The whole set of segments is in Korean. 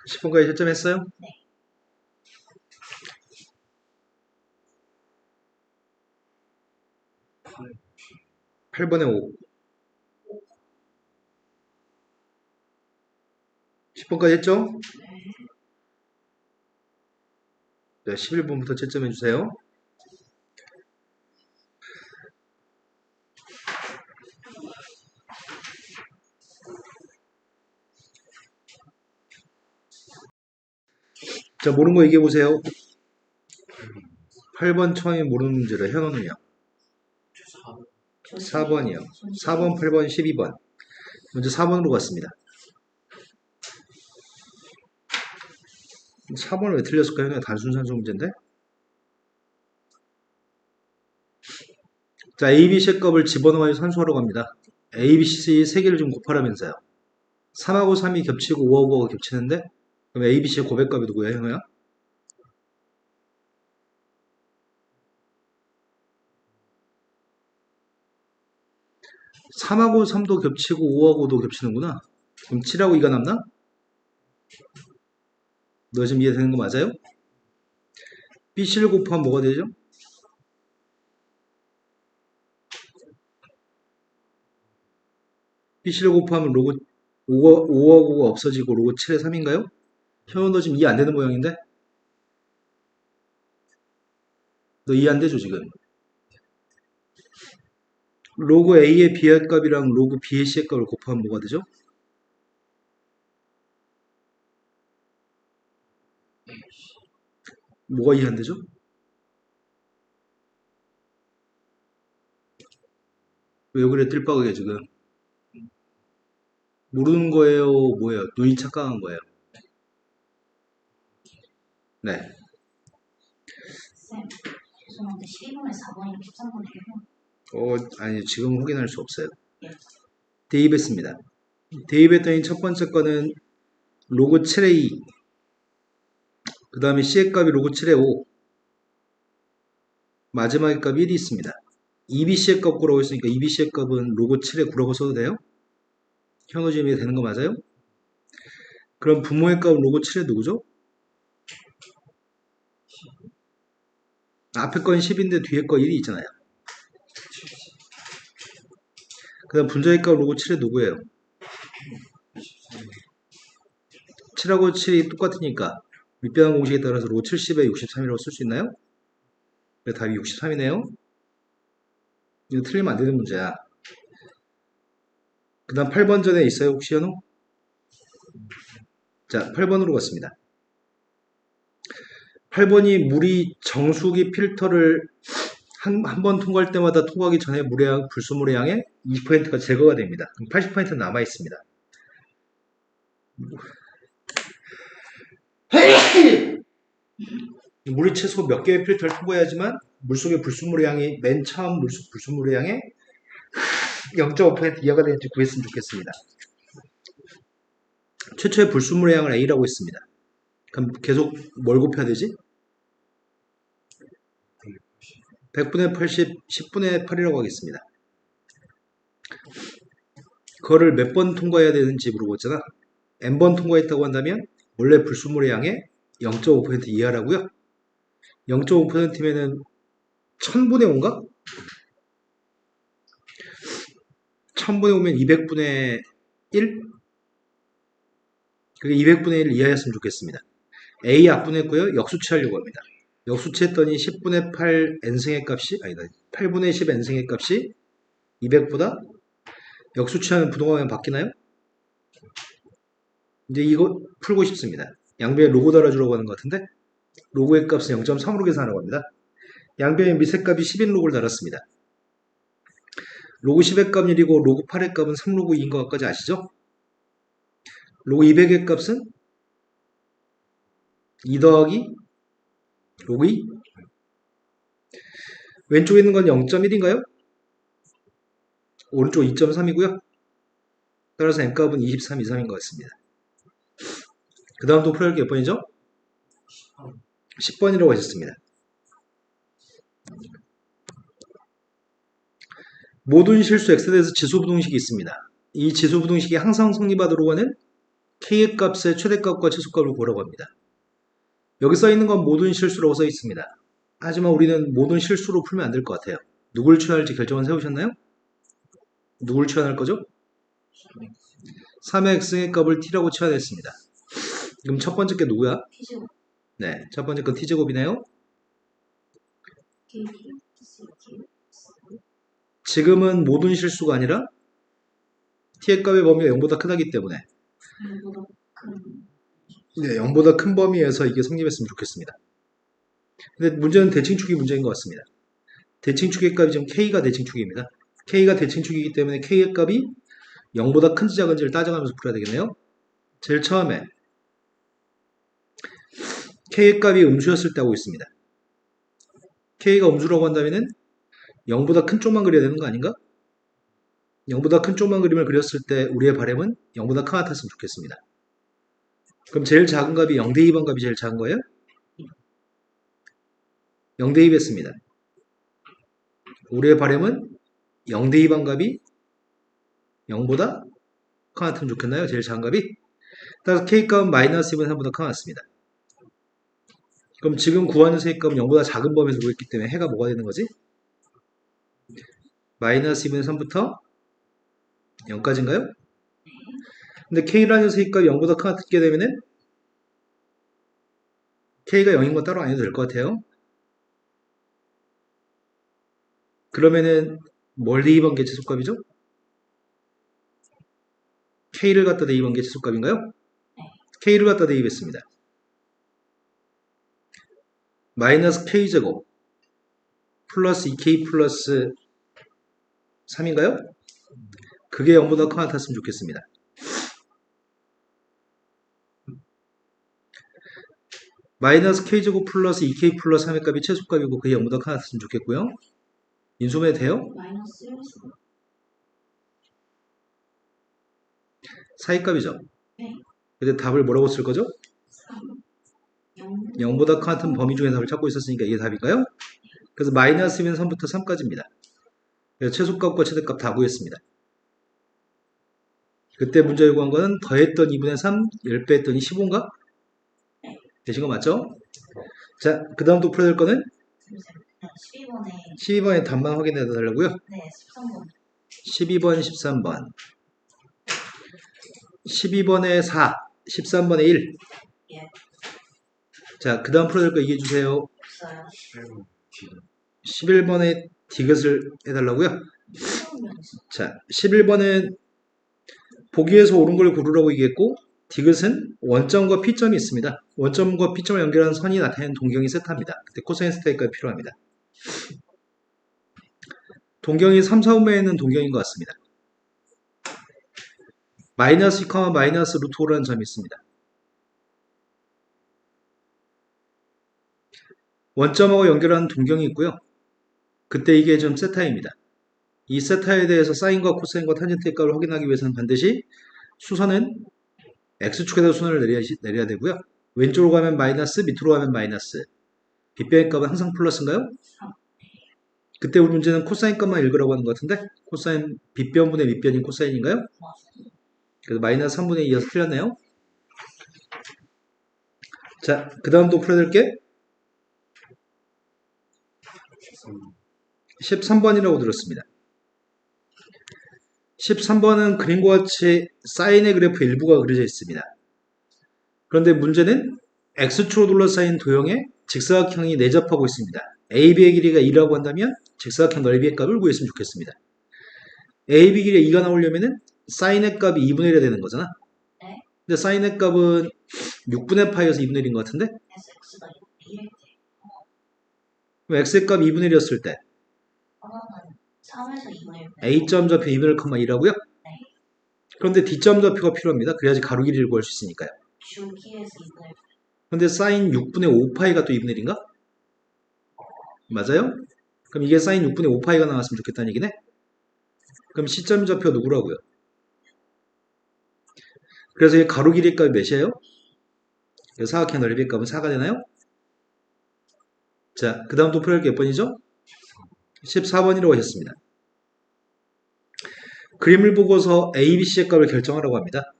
10번까지 채점했어요? 네. 8번에 5. 10번까지 했죠? 네, 11번부터 채점해 주세요. 자, 모르는 거 얘기해 보세요. 8번 처음에 모르는 문제를 현호는요? 4번이요. 4번, 8번, 12번. 먼저 4번으로 갔습니다. 4번을 왜 틀렸을까요? 그냥 단순 산수 문제인데? 자, ABC의 값을 집어넣어야 산수하러 갑니다. ABC 3개를 좀 곱하라면서요. 3하고 3이 겹치고 5하고 5가 겹치는데? 그럼 ABC의 고백값이 누구야, 현호야? 3하고 3도 겹치고 5하고도 겹치는구나. 그럼 7하고 2가 남나? 너 지금 이해되는 거 맞아요? BC를 곱하면 뭐가 되죠? BC를 곱하면 로고 5하고 5가 없어지고 로고 7의 3인가요? 현우 너 지금 이해 안 되는 모양인데? 너 이해 안 되죠 지금? 로그 A의 B의 값이랑 로그 B의 C의 값을 곱하면 뭐가 되죠? 뭐가 이해 안 되죠? 왜 그래 뜰박하게 지금? 모르는 거예요? 뭐예요? 눈이 착각한 거예요? 네. 쌤, 죄송한데 12번에 4번이랑 13번이에요. 아니 지금 확인할 수 없어요. 예. 대입했습니다. 대입했더니 첫 번째 거는 로그 7의 2, 그 다음에 C의 값이 로그 7의 5, 마지막의 값이 1이 있습니다. EBC의 값 구라고 했으니까 EBC의 값은 로그 7의 9라고 써도 돼요? 현우지임이 되는 거 맞아요? 그럼 분모의 값은 로그 7의 누구죠? 앞에 건 10인데 뒤에 거 1이 있잖아요. 그 다음 분자의 값 로그 7의 누구예요? 7하고 7이 똑같으니까 밑변환 공식에 따라서 로그 70에 63이라고 쓸 수 있나요? 네, 답이 63이네요. 이거 틀리면 안 되는 문제야. 그 다음 8번 전에 있어요 혹시 현우? 자 8번으로 갔습니다. 8번이 물이 정수기 필터를 한 번 통과할 때마다 통과하기 전에 불순물의 양의 20%가 제거가 됩니다. 80%는 남아 있습니다. 물이 최소 몇 개의 필터를 통과해야지만 물속의 불순물의 양이 맨 처음 불순물의 양의 0.5% 이하가 되는지 구했으면 좋겠습니다. 최초의 불순물의 양을 A라고 했습니다. 그럼 계속 뭘 곱해야 되지? 100분의 80, 10분의 8이라고 하겠습니다. 그거를 몇 번 통과해야 되는지 물어봤잖아. n번 통과했다고 한다면 원래 불순물의 양의 0.5% 이하라고요. 0.5%면은 1000분의 5인가? 1000분의 5면 200분의 1? 그게 200분의 1 이하였으면 좋겠습니다. A 약분했고요. 역수치하려고 합니다. 역수치했더니 10분의 8 n승의 값이 아니다. 8분의 10 n승의 값이 200보다 역수치하면 부동하면 바뀌나요? 이제 이거 풀고 싶습니다. 양변에 로고 달아주려고 하는 것 같은데 로고의 값은 0.3으로 계산하라고 합니다. 양변에 밑의 값이 10인 로고를 달았습니다. 로그 10의 값 1이고 로그 8의 값은 3로그 2인 것까지 아시죠? 로그 200의 값은 2 더하기 로그 2. 왼쪽에 있는 건 0.1인가요? 오른쪽 2.3이고요. 따라서 n값은 23, 23인 것 같습니다. 그 다음 또 풀어야 할 게 몇 번이죠? 10번이라고 하셨습니다. 모든 실수 x에 대해서 지수부등식이 있습니다. 이 지수부등식이 항상 성립하도록 하는 K의 값의 최대값과 최소값을 구하라고 합니다. 여기 써있는 건 모든 실수라고 써 있습니다. 하지만 우리는 모든 실수로 풀면 안 될 것 같아요. 누굴 취할지 결정은 세우셨나요? 누굴 취한할 거죠? 3의 x의 값을 t라고 취한했습니다. 그럼 첫 번째 게 누구야? T제곱. 네, 첫 번째 건 t제곱이네요. 지금은 모든 실수가 아니라 t의 값의 범위가 0보다 크다기 때문에 네, 0보다 큰 범위에서 이게 성립했으면 좋겠습니다. 근데 문제는 대칭축이 문제인 것 같습니다. 대칭축의 값이 지금 k가 대칭축입니다. k가 대칭축이기 때문에 k의 값이 0보다 큰지 작은지를 따져가면서 풀어야 되겠네요. 제일 처음에 k의 값이 음수였을 때 하고 있습니다. k가 음수라고 한다면 0보다 큰 쪽만 그려야 되는 거 아닌가? 0보다 큰 쪽만 그림을 그렸을 때 우리의 바램은 0보다 큰 같았으면 좋겠습니다. 그럼 제일 작은 값이 0대2번 값이 제일 작은 거예요? 0대2 했습니다. 우리의 바램은 0대2번 값이 0보다 큰 같으면 좋겠나요? 제일 작은 값이? 따라서 k값은 마이너스 2분의 3보다 큰 같습니다. 그럼 지금 구하는 세값은 0보다 작은 범위에서 구했기 때문에 해가 뭐가 되는 거지? 마이너스 2분의 3부터 0까지인가요? 근데 k라는 세값이 0보다 크게 되면은 k가 0인 건 따로 안 해도 될 것 같아요. 그러면은 뭘 대입한 게 최소값이죠? k를 갖다 대입한 게 최소값인가요? k를 갖다 대입했습니다. 마이너스 k제곱 플러스 2k 플러스 3인가요? 그게 0보다 큰 같았으면 좋겠습니다. 마이너스 k제곱 플러스 2k 플러스 3의 값이 최소값이고 그게 0보다 큰 같았으면 좋겠고요. 인수분해 돼요? 마이너스 1제곱. 사이값이죠? 네. 근데 답을 뭐라고 쓸 거죠? 3. 0보다 같은 범위 중에 답을 찾고 있었으니까 이게 답일까요? 그래서 마이너스 2는 3부터 3까지입니다. 그래서 최소값과 최대값 다 구했습니다. 그때 문제 요구한 거는 더했던 2분의 3, 10배 했더니 15인가? 되신 거 맞죠? 자, 그 다음 또 풀어야 될 거는 12번에 12번의 답만 확인해 달라고요? 네, 13번. 12번, 13번. 12번에 4, 13번에 1. 예. 자, 그 다음 풀어야 될 거 얘기해 주세요. 없어요. 11번에 디귿을 해달라고요? 자, 11번은 보기에서 옳은 걸 고르라고 얘기했고 디귿은 원점과 P점이 있습니다. 원점과 P점을 연결하는 선이 나타내는 동경이 세타입니다. 그때 코사인 세타까지 필요합니다. 동경이 3, 4분면에 있는 동경인 것 같습니다. 마이너스 2, 마이너스 루트 5라는 점이 있습니다. 원점하고 연결하는 동경이 있고요. 그때 이게 좀 세타입니다. 이 세타에 대해서 사인과 코사인과 탄젠트의 값을 확인하기 위해서는 반드시 수선은 x축에다 수선을 내려야 되고요. 왼쪽으로 가면 마이너스, 밑으로 가면 마이너스. 빗변의 값은 항상 플러스인가요? 그때 우리 문제는 코사인 값만 읽으라고 하는 것 같은데 코사인 빗변분의 밑변인 코사인인가요? 그래서 마이너스 3분의 2여서 틀렸네요. 자, 그 다음 또 풀어야 될 게 13번이라고 들었습니다. 13번은 그림과 같이 사인의 그래프 일부가 그려져 있습니다. 그런데 문제는 x축으로 둘러싸인 도형에 직사각형이 내접하고 있습니다. AB의 길이가 2라고 한다면 직사각형 넓이의 값을 구했으면 좋겠습니다. AB 길이가 2가 나오려면 사인의 값이 2분의 1이 되는 거잖아. 네. 근데 사인의 값은 6분의 파이여서 2분의 1인 것 같은데? X가 1일 때. 그럼 x의 값이 2분의 1이었을 때 3에서 2분의 1. a점 좌표 2분의 1,2라고요? 네. 그런데 d점 좌표가 필요합니다. 그래야지 가로 길이를 구할 수 있으니까요. 주기에서 2분의 1. 근데 사인 6분의 5파이가 또 2분의 1인가? 맞아요? 그럼 이게 사인 6분의 5파이가 나왔으면 좋겠다는 얘기네? 그럼 C점 좌표 누구라고요? 그래서 이 가로 길이 값이 몇이에요? 사각형 넓이의 값은 4가 되나요? 자, 그 다음 또 풀어야 할 게 몇 번이죠? 14번이라고 하셨습니다. 그림을 보고서 A, B, C의 값을 결정하라고 합니다.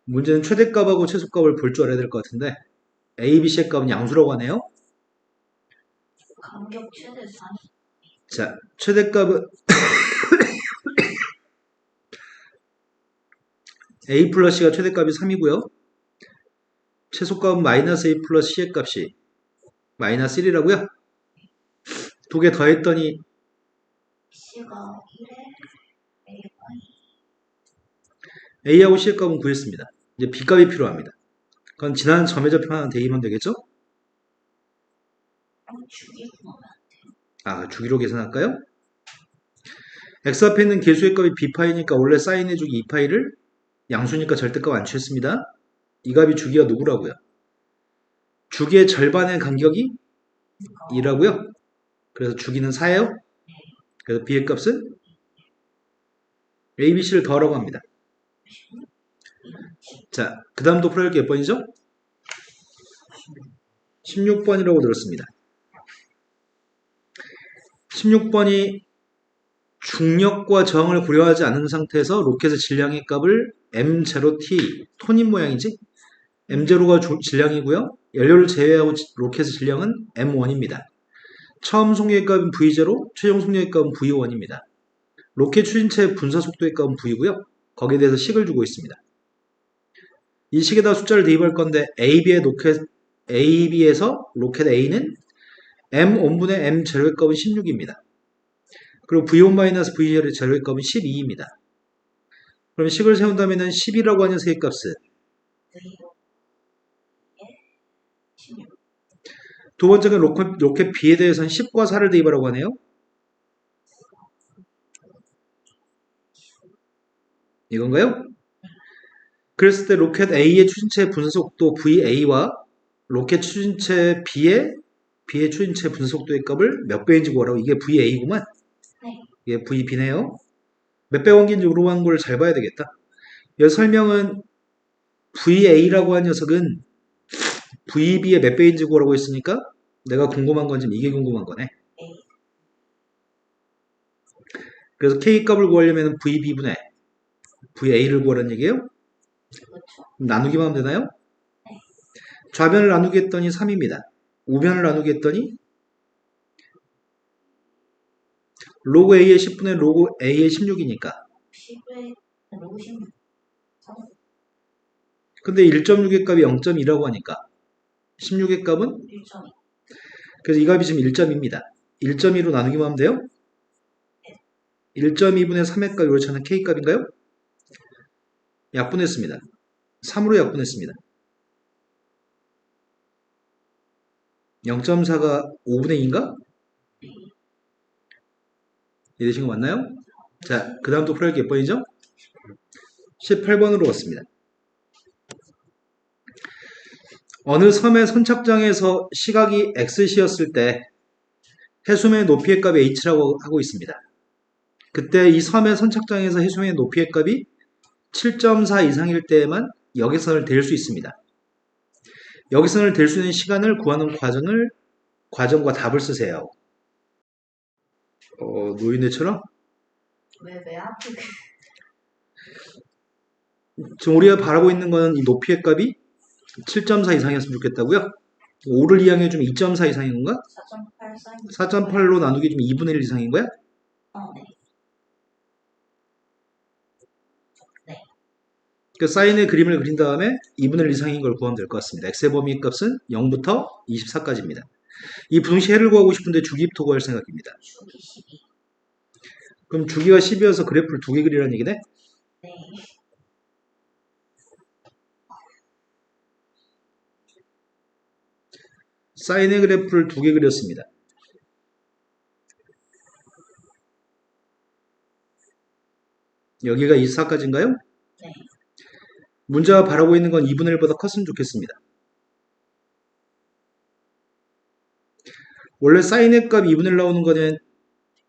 문제는 최대값하고 최소값을 볼 줄 알아야 될 것 같은데 A, B, C의 값은 양수라고 하네요. 간격 최대 40. 자, 최대값은 A 플러스 C가 최대값이 3이고요. 최소값은 마이너스 A 플러스 C의 값이 마이너스 1이라고요. 두 개 더했더니 C가 1에 A가 A하고 C의 값은 구했습니다. 이제 B 값이 필요합니다. 그건 지난 점의 좌표 하나 대입하면 되겠죠? 주기 구하면 아, 주기로 계산할까요? x 앞에 있는 개수의 값이 b파이니까 원래 사인해주기 2파이를 양수니까 절대값 안 취했습니다. 이 값이 주기가 누구라고요? 주기의 절반의 간격이 2라고요? 그래서 주기는 4예요. 그래서 b의 값은 a, b, c를 더하라고 합니다. 자, 그 다음도 풀어야 할 게 몇 번이죠? 16번이라고 들었습니다. 16번이 중력과 저항을 고려하지 않은 상태에서 로켓의 질량의 값을 M0T, 톤인 모양이지? M0가 질량이고요. 연료를 제외하고 로켓의 질량은 M1입니다. 처음 속력의 값은 V0, 최종 속력의 값은 V1입니다. 로켓 추진체 분사 속도의 값은 V고요. 거기에 대해서 식을 주고 있습니다. 이 식에다 숫자를 대입할 건데 AB에서 로켓 A는 M1분의 M0의 값은 16입니다. 그리고 V1-V0의 제로의 값은 12입니다. 그럼 식을 세운다면 10이라고 하는 세의 값은 두 번째가 로켓 B에 대해서는 10과 4를 대입하라고 하네요. 이건가요? 그랬을 때 로켓 A의 추진체 분사속도 VA와 로켓 추진체 B의 추진체 분사속도의 값을 몇 배인지 구하라고. 이게 VA구만. 네. 이게 VB네요. 몇 배 관계인지 물어보는 걸 잘 봐야 되겠다. 이 설명은 VA라고 한 녀석은 VB의 몇 배인지 구하라고 했으니까 내가 궁금한 건 지금 이게 궁금한 거네. 그래서 K 값을 구하려면 VB분의 VA를 구하라는 얘기예요. 그렇죠. 나누기만 하면 되나요? 네. 좌변을 나누기 했더니 3입니다. 우변을 나누기 했더니 로그 A의 10분의 로그 A의 16이니까. 10에 로그 16. 근데 1.6의 값이 0.2라고 하니까 16의 값은 1.2. 그래서 이 값이 지금 1.2입니다. 1.2로 나누기만 하면 돼요? 1.2분의 3의 값이 그렇지 않은 K 값인가요? 약분했습니다. 3으로 약분했습니다. 0.4가 5분의 2인가? 이해되신 거 맞나요? 자, 그 다음 또 풀어야 할 게 몇 번이죠? 18번으로 왔습니다. 어느 섬의 선착장에서 시각이 x시였을 때 해수면의 높이의 값이 h라고 하고 있습니다. 그때 이 섬의 선착장에서 해수면의 높이의 값이 7.4 이상일 때에만 여객선을 댈 수 있습니다. 여객선을 댈 수 있는 시간을 구하는 과정과 답을 쓰세요. 노인네처럼? 왜 앞에 지금 우리가 바라고 있는 건 이 높이의 값이 7.4 이상이었으면 좋겠다고요? 5를 이항해주면 2.4 이상인 건가? 4.8 사인. 4.8로 나누기 좀 2분의 1 이상인 거야? 네. 네. 그 사인의 그림을 그린 다음에 2분의 1 이상인 걸 구하면 될 것 같습니다. x의 범위 값은 0부터 24까지입니다. 이 분식 해를 구하고 싶은데 주기부터 구할 생각입니다. 주기 12. 그럼 주기가 10이어서 그래프를 두 개 그리라는 얘기네? 네. 사인의 그래프를 두 개 그렸습니다. 여기가 24까지인가요? 네. 문자가 바라고 있는 건 2분의 1보다 컸으면 좋겠습니다. 원래 사인의 값 2분의 1 나오는 거는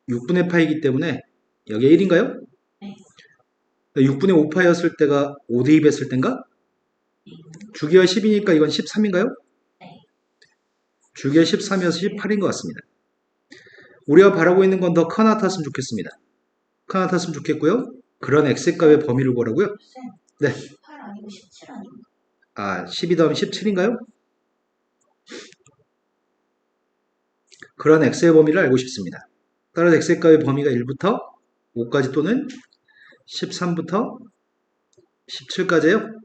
6분의 파이기 때문에 여기가 1인가요? 네. 6분의 5파이였을 때가 5 대입했을 땐가? 주기가 10이니까 이건 13인가요? 네. 주기가 13이어서 18인 것 같습니다. 우리가 바라고 있는 건 더 커 나타났으면 좋겠습니다. 커 나타났으면 좋겠고요. 그런 x값의 범위를 구하라고요? 쌤, 네. 18 아니고 17 아니고? 아, 12 더하면 17인가요? 그런 x의 범위를 알고 싶습니다. 따라서 x의 값의 범위가 1부터 5까지 또는 13부터 17까지예요.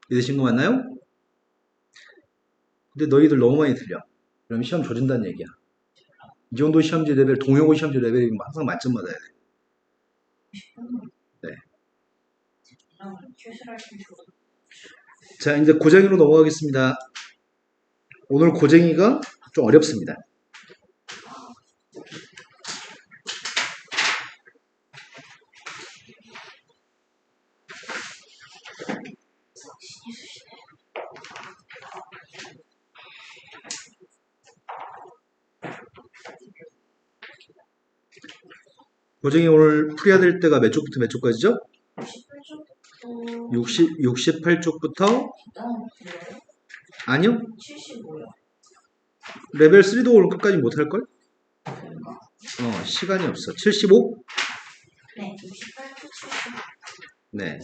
이해되신 거 맞나요? 근데 너희들 너무 많이 틀려. 그럼 시험 조진다는 얘기야. 이 정도 시험지 레벨, 동영어 시험지 레벨이면 항상 만점 받아야 돼. 네. 이런 출시할 줄 모르. 자, 이제 고쟁이로 넘어가겠습니다. 오늘 고쟁이가 좀 어렵습니다. 고쟁이 오늘 풀어야 될 때가 몇 쪽부터 몇 쪽까지죠? 18쪽부터 68쪽부터 너무 길어요? 아니요. 75요. 레벨 3도 오늘 끝까지 못할걸? 그런가? 시간이 없어. 75? 네, 68쪽 75. 네.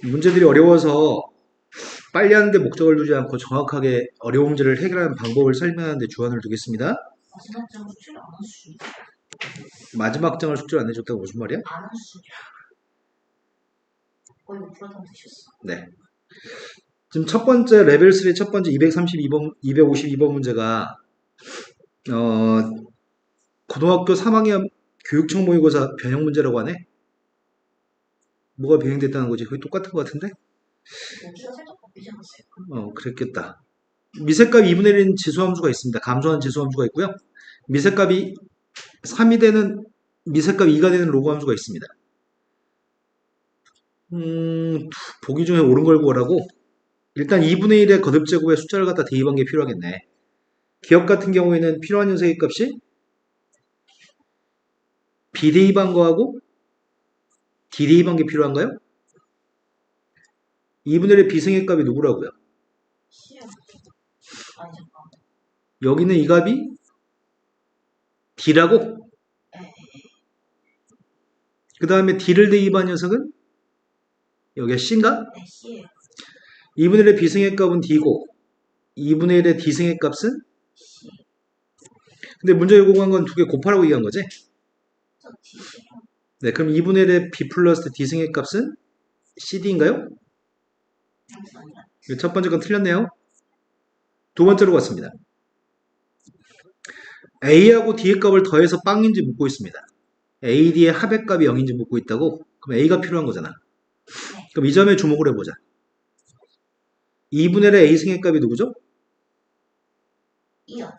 문제들이 어려워서 빨리 하는데 목적을 두지 않고 정확하게 어려운 문제를 해결하는 방법을 설명하는데 주안을 두겠습니다. 마지막 장은 출안 할 수 있어요. 마지막 장을 숙제를 안 해줬다고 무슨 말이야? 안 할 수 있어요. 거의 못 풀었다고 드셨어. 네. 지금 첫 번째 레벨 3의 첫 번째 232번, 252번 문제가 고등학교 3학년 교육청 모의고사 변형 문제라고 하네. 뭐가 변형됐다는 거지? 거의 똑같은 것 같은데? 여기가 살짝 바뀌지 않았어요? 그랬겠다. 미세값 2분의 1인 지수함수가 있습니다. 감소하는 지수함수가 있고요. 미세값이 3이 되는 미세값 2가 되는 로그함수가 있습니다. 보기 중에 옳은 걸 구하라고. 일단 2분의 1의 거듭제곱에 숫자를 갖다 대입한 게 필요하겠네. 기억 같은 경우에는 필요한 녀석의 값이 비대입한 거하고 D대입한 게 필요한가요? 2분의 1의 비승의 값이 누구라고요? 시험. 아니, 잠깐만. 여기는 이 값이 D라고? 네, 그 다음에 D를 대입한 녀석은 여기가 C인가? 네, C예요. 2분의 1의 비승의 값은 D고 2분의 1의 D승의 값은? C. 근데 문제 요구한 건 두 개 곱하라고 얘기한 거지? 저 D 시험. 네, 그럼 2분의 1의 B 플러스 D승의 값은 CD인가요? 아니라. 첫 번째 건 틀렸네요. 두 번째로 갔습니다. A하고 D의 값을 더해서 빵인지 묻고 있습니다. A, D의 합의 값이 0인지 묻고 있다고? 그럼 A가 필요한 거잖아. 그럼 이 점에 주목을 해보자. 2분의 1의 A승의 값이 누구죠? 2요.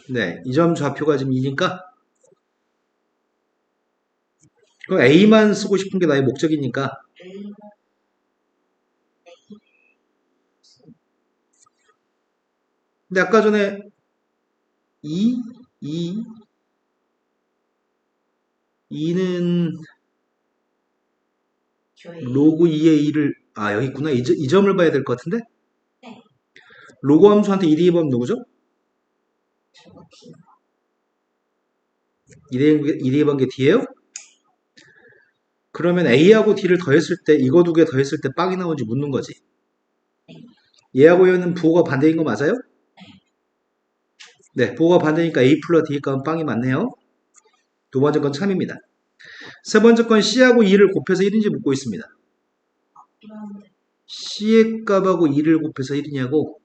네, 이 점 좌표가 지금 2니까 그럼 A만 쓰고 싶은 게 나의 목적이니까 A는 근데 아까 전에 2는 교회. 로그 2의 2를 여기 있구나. 이 점을 봐야 될 것 같은데? 네. 로그 함수한테 2 대입하면 누구죠? 저거 D. 2 대입한 게 D예요? 그러면 A하고 D를 더했을 때 이거 두 개 더했을 때 빵이 나오는지 묻는 거지. 얘하고 얘는 부호가 반대인 거 맞아요? 네, 부호가 반대니까 A 플러스 D 값은 빵이 맞네요. 두 번째 건 참입니다. 세 번째 건 C하고 2를 곱해서 1인지 묻고 있습니다. 이런데. C의 값하고 2를 곱해서 1이냐고?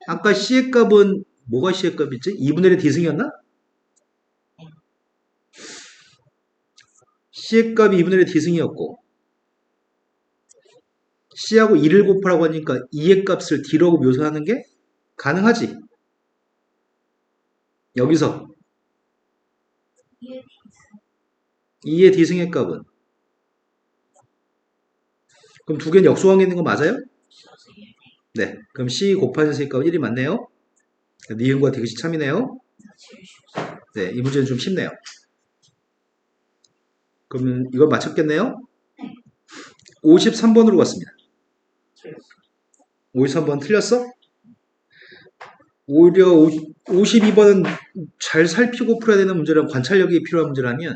아까 C의 값은 뭐가 C의 값이지? 2분의 1의 D승이었나? C의 값이 2분의 1의 D승이었고 C하고 2를 곱하라고 하니까 2의 값을 D라고 묘사하는 게 가능하지? 여기서 2의 D승의 값은 그럼 두 개는 역수관계 있는 거 맞아요? 네, 그럼 C 곱하기 C의 값은 1이 맞네요. 니은과 디귿이 참이네요. 네, 이 문제는 좀 쉽네요. 그러면 이걸 맞췄겠네요? 53번으로 갔습니다. 53번 틀렸어? 오히려 52번은 잘 살피고 풀어야 되는 문제랑 관찰력이 필요한 문제라면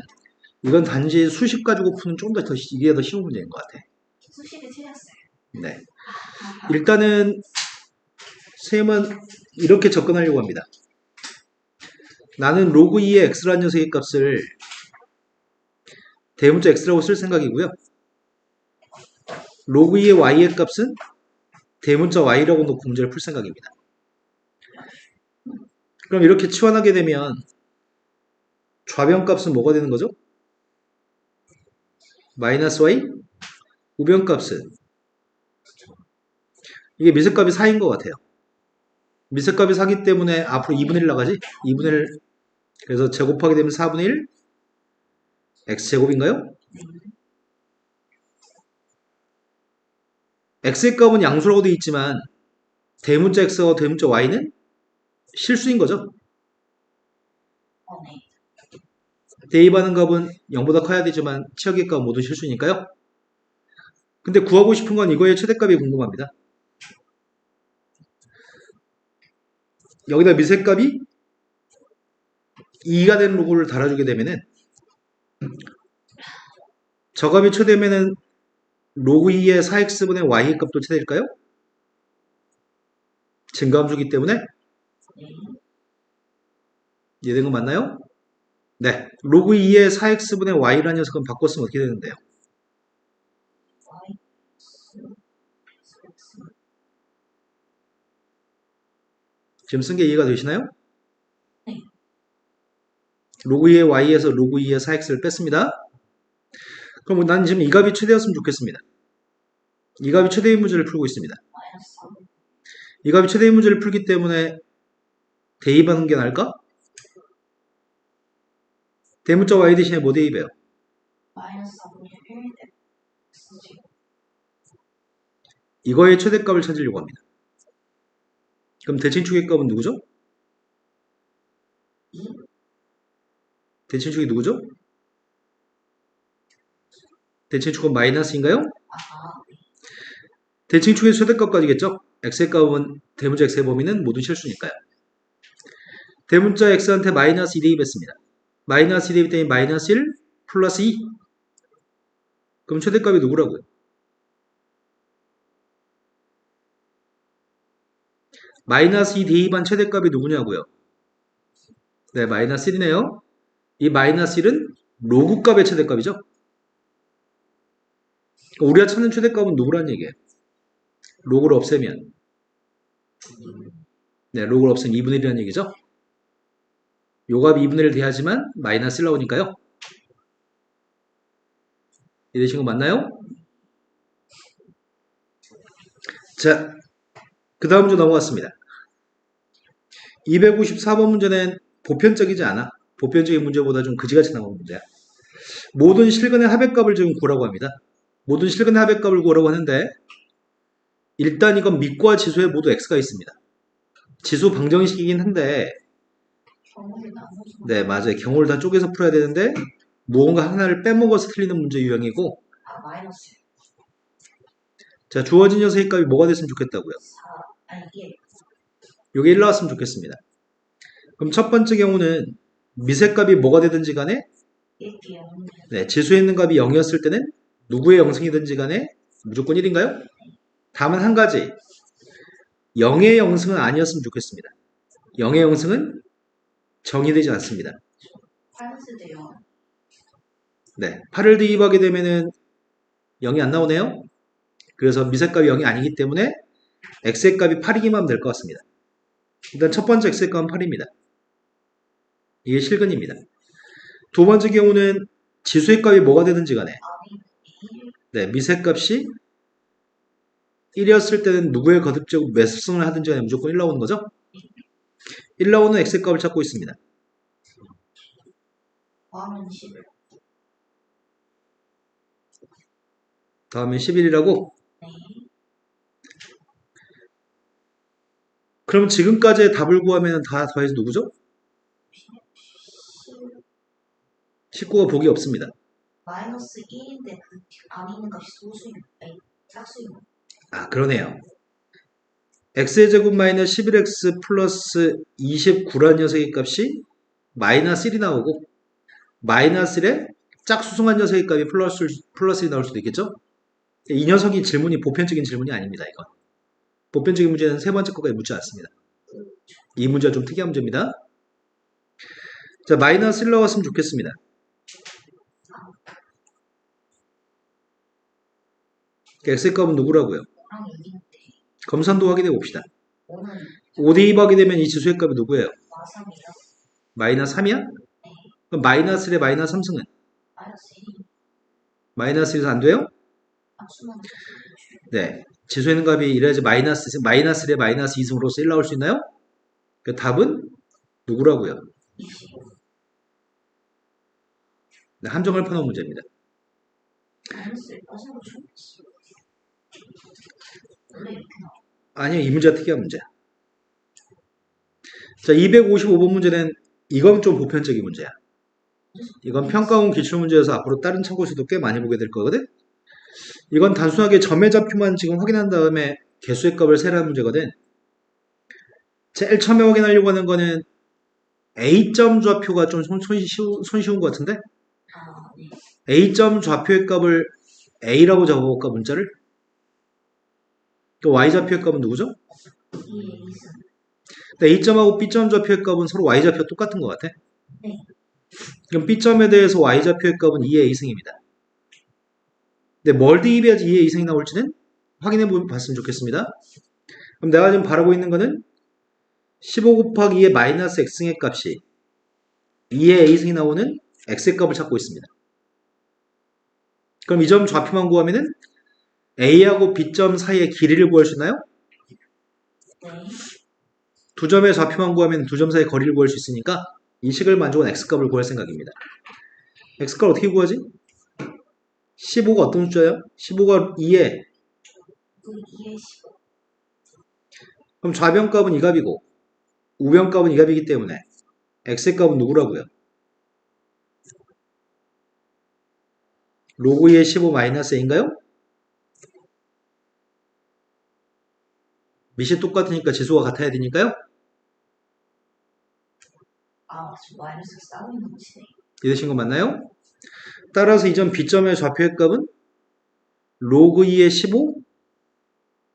이건 단지 수식 가지고 푸는 좀 더 이게 더 쉬운 문제인 것 같아. 수식을 틀렸어요. 네. 일단은 쌤은 이렇게 접근하려고 합니다. 나는 로그 2의 x라는 녀석의 값을 대문자 x라고 쓸 생각이고요. 로그 2의 y의 값은 대문자 y라고 놓고 문제를 풀 생각입니다. 그럼 이렇게 치환하게 되면 좌변값은 뭐가 되는 거죠? 마이너스 y? 우변값은 이게 미세값이 4인 것 같아요. 미세값이 4기 때문에 앞으로 2분의 1 나가지? 2분의 1 그래서 제곱하게 되면 4분의 1 x제곱인가요? x의 값은 양수라고 되어 있지만 대문자 x와 대문자 y는 실수인 거죠. 네. 대입하는 값은 0보다 커야 되지만 치역의 값은 모두 실수니까요. 근데 구하고 싶은 건 이거의 최대값이 궁금합니다. 여기다 미세값이 2가 되는 로고를 달아주게 되면은 저 값이 최대면은 로그 2의 4x분의 y의 값도 최대일까요? 증가함수기 때문에 네. 이해된 거 맞나요? 네. 로그 2의 4x분의 y라는 녀석은 바꿨으면 어떻게 되는데요? Y. 지금 쓴 게 이해가 되시나요? 네. 로그 2의 y에서 로그 2의 4x를 뺐습니다. 그럼 난 지금 이 값이 최대였으면 좋겠습니다. 이 값이 최대인 문제를 풀고 있습니다. 마이너스 4. 이 값이 최대인 문제를 풀기 때문에 대입하는 게 나을까? 대문자 y 대신에 뭐 대입해요? 마이너스 4분의 1 x제곱. 이거의 최대값을 찾으려고 합니다. 그럼 대칭축의 값은 누구죠? 2. 대칭축이 누구죠? 대칭축은 마이너스인가요? 아, 대칭축의 최대값까지겠죠? x의 값은 대문자 x의 범위는 모두 실수니까요. 대문자 x한테 마이너스 2 대입했습니다. 마이너스 2 대입했더니 마이너스 1 플러스 2. 그럼 최대값이 누구라고요? 마이너스 2 대입한 최대값이 누구냐고요? 네, 마이너스 1이네요. 이 마이너스 1은 로그 값의 최대값이죠? 그러니까 우리가 찾는 최대값은 누구란 얘기예요? 로그를 없애면. 네, 로그를 없애면 2분의 1이라는 얘기죠? 요 값이 2분의 1 돼야지만 마이너스 1 나오니까요. 이해되신 거 맞나요? 자, 그 다음 문제 넘어갔습니다. 254번 문제는 보편적이지 않아. 보편적인 문제보다 좀 그지같이 나온 문제야. 모든 실근의 합의값을 지금 구하라고 합니다. 모든 실근의 합의값을 구하라고 하는데 일단 이건 밑과 지수에 모두 x가 있습니다. 지수 방정식이긴 한데 경우를 나눠서. 네, 맞아요. 경우를 다 쪼개서 풀어야 되는데 무언가 하나를 빼먹어서 틀리는 문제 유형이고 마이너스 자, 주어진 녀석의 값이 뭐가 됐으면 좋겠다고요? 4. 아니, 1. 요게 1 나왔으면 좋겠습니다. 그럼 첫 번째 경우는 미세값이 뭐가 되든지 간에 1 0. 네, 지수에 있는 값이 0이었을 때는 누구의 영승이든지 간에 무조건 1인가요? 다만 한 가지 0의 영승은 아니었으면 좋겠습니다. 0의 영승은 정의되지 않습니다. 마이너스 돼요. 네, 8을 대입하게 되면은 0이 안 나오네요. 그래서 미세값이 0이 아니기 때문에 x의 값이 8이기만 하면 될 것 같습니다. 일단 첫 번째 x의 값은 8입니다. 이게 실근입니다. 두 번째 경우는 지수의 값이 뭐가 되든지 간에 네, 미세값이 1이었을 때는 누구의 거듭제곱 매습성을 하든지 간에 무조건 1 나오는 거죠? 1 나오는 x의 값을 찾고 있습니다. 더하면 11. 다음에 11이라고? 네. 그럼 지금까지의 답을 구하면 다 더해서 누구죠? 19가 복이 없습니다. 마이너스 1인데 그 안에 있는 값이 소수인, 아니, 짝수인. 아, 그러네요. x의 제곱 마이너스 11x 플러스 29란 녀석의 값이 마이너스 1이 나오고 마이너스 1에 짝수승한 녀석의 값이 플러스 1이 나올 수도 있겠죠? 이 녀석이 질문이 보편적인 질문이 아닙니다. 이건. 보편적인 문제는 세 번째 거까지 묻지 않습니다. 이 문제가 좀 특이한 문제입니다. 자, 마이너스 1 나왔으면 좋겠습니다. x의 값은 누구라고요? 5랑 6인데 검산도 확인해 봅시다. 5는 5대 2 하게 되면 이 지수의 값이 누구예요? 마삼이요. 마이너스 3이야? 그럼 마이너스 1에 마이너스 3승은? 마이너스 1이 마이너스 1에서 안 돼요? 합수만 네. 지수에 있는 값이 이래야지 마이너스 1에 마이너스 2승으로서 1 나올 수 있나요? 그 답은 누구라고요? 25. 네, 함정을 펴놓은 문제입니다. 마이너스 1 빠진 거 처음 봤어. 원래 이렇게 나와. 아니요, 이 문제가 특이한 문제야. 자, 255번 문제는 이건 좀 보편적인 문제야. 이건 평가원 기출문제여서 앞으로 다른 참고서도 꽤 많이 보게 될 거거든? 이건 단순하게 점의 좌표만 지금 확인한 다음에 개수의 값을 세라는 문제거든. 제일 처음에 확인하려고 하는 거는 A점 좌표가 좀 손쉬운 것 같은데? 아, 네. A점 좌표의 값을 A라고 잡아볼까, 문자를? 그 Y좌표의 값은 누구죠? 2의 2승. 근데 A점하고 B점 좌표의 값은 서로 Y좌표 똑같은 것 같아. 네. 그럼 B점에 대해서 Y좌표의 값은 2의 A승입니다. 근데 뭘 대입해야지 2의 A승이 나올지는 확인해 봤으면 좋겠습니다. 그럼 내가 지금 바라고 있는 거는 15 곱하기 2의 마이너스 X승의 값이 2의 A승이 나오는 X의 값을 찾고 있습니다. 그럼 이 점 좌표만 구하면은 A하고 B점 사이의 길이를 구할 수 있나요? 네. 두 점의 좌표만 구하면 두 점 사이의 거리를 구할 수 있으니까 이 식을 만족한 X값을 구할 생각입니다. X값을 어떻게 구하지? 15가 어떤 숫자예요? 15가 2에 그 2의 15. 그럼 좌변값은 이 값이고 우변값은 이 값이기 때문에 X의 값은 누구라고요? 로그 2의 15 마이너스 A인가요? 밑이 똑같으니까 지수가 같아야 되니까요. 아, 지금 마이너스 싸우고 있는 거지. 이해되신 거 맞나요? 따라서 이 점 B점의 좌표의 값은 로그 2의 15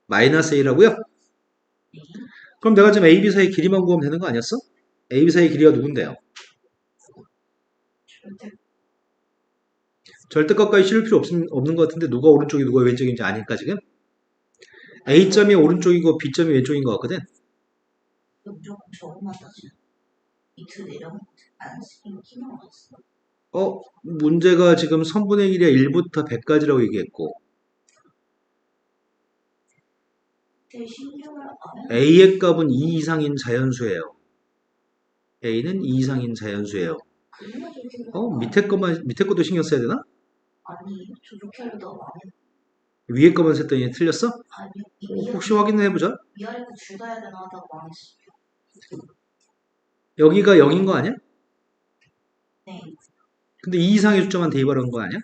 마이너스 A라고요? 네. 그럼 내가 지금 A, B 사이 길이만 구하면 되는 거 아니었어? A, B 사이 길이가 누군데요? 절대 절대값까지 실을 필요 없는 것 같은데 누가 오른쪽이 누가 왼쪽인지 아니까 지금? A점이 오른쪽이고 B점이 왼쪽인 것 같거든? 무조건 저것만 따지. 밑으로 내려가면 안 쓰긴 나왔어. 문제가 지금 선분의 길이가 1부터 100까지라고 얘기했고 되게 신기할 안 A의 값은 2 이상인 자연수예요. A는 2 이상인 자연수예요. 그림만 저렇게 밑에 것도 신경 써야 되나? 아니 저렇게 하려다가 망했. 위에 것만 셌더니 틀렸어? 아니 이 혹시 확인을 해보자. 위아래 거줄 다 해야 되나 하다가 망했어. 여기가 0인 거 아니야? 네. 근데 2 이상의 숫자만 대입하라는 거 아니야?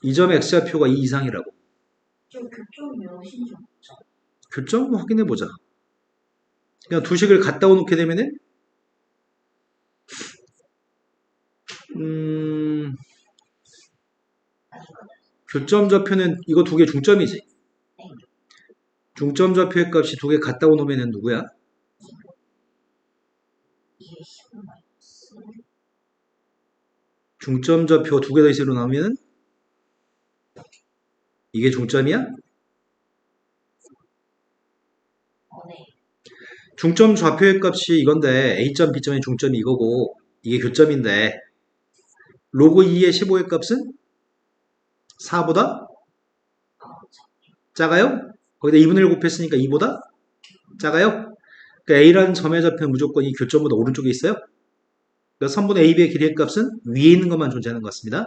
이 점의 x좌표가 2 이상이라고. 저 교점이요 신청. 교점 확인해보자. 그냥 두 식을 갖다 놓게 되면은 교점 좌표는 이거 두 개 중점이지. 중점 좌표의 값이 두 개 갖다 놓으면 누구야? 이게 15 마이너스. 중점 좌표 두 개 더 있으로 나오면은 이게 중점이야? 네. 중점 좌표의 값이 이건데 A점, B점의 중점이 이거고 이게 교점인데 로그 2의 15의 값은 4보다 작아요? 거기다 2분의 1 곱했으니까 2보다 작아요? 그러니까 A라는 점의 좌표는 무조건 이 교점보다 오른쪽에 있어요. 그러니까 선분 AB의 길이의 값은 위에 있는 것만 존재하는 것 같습니다.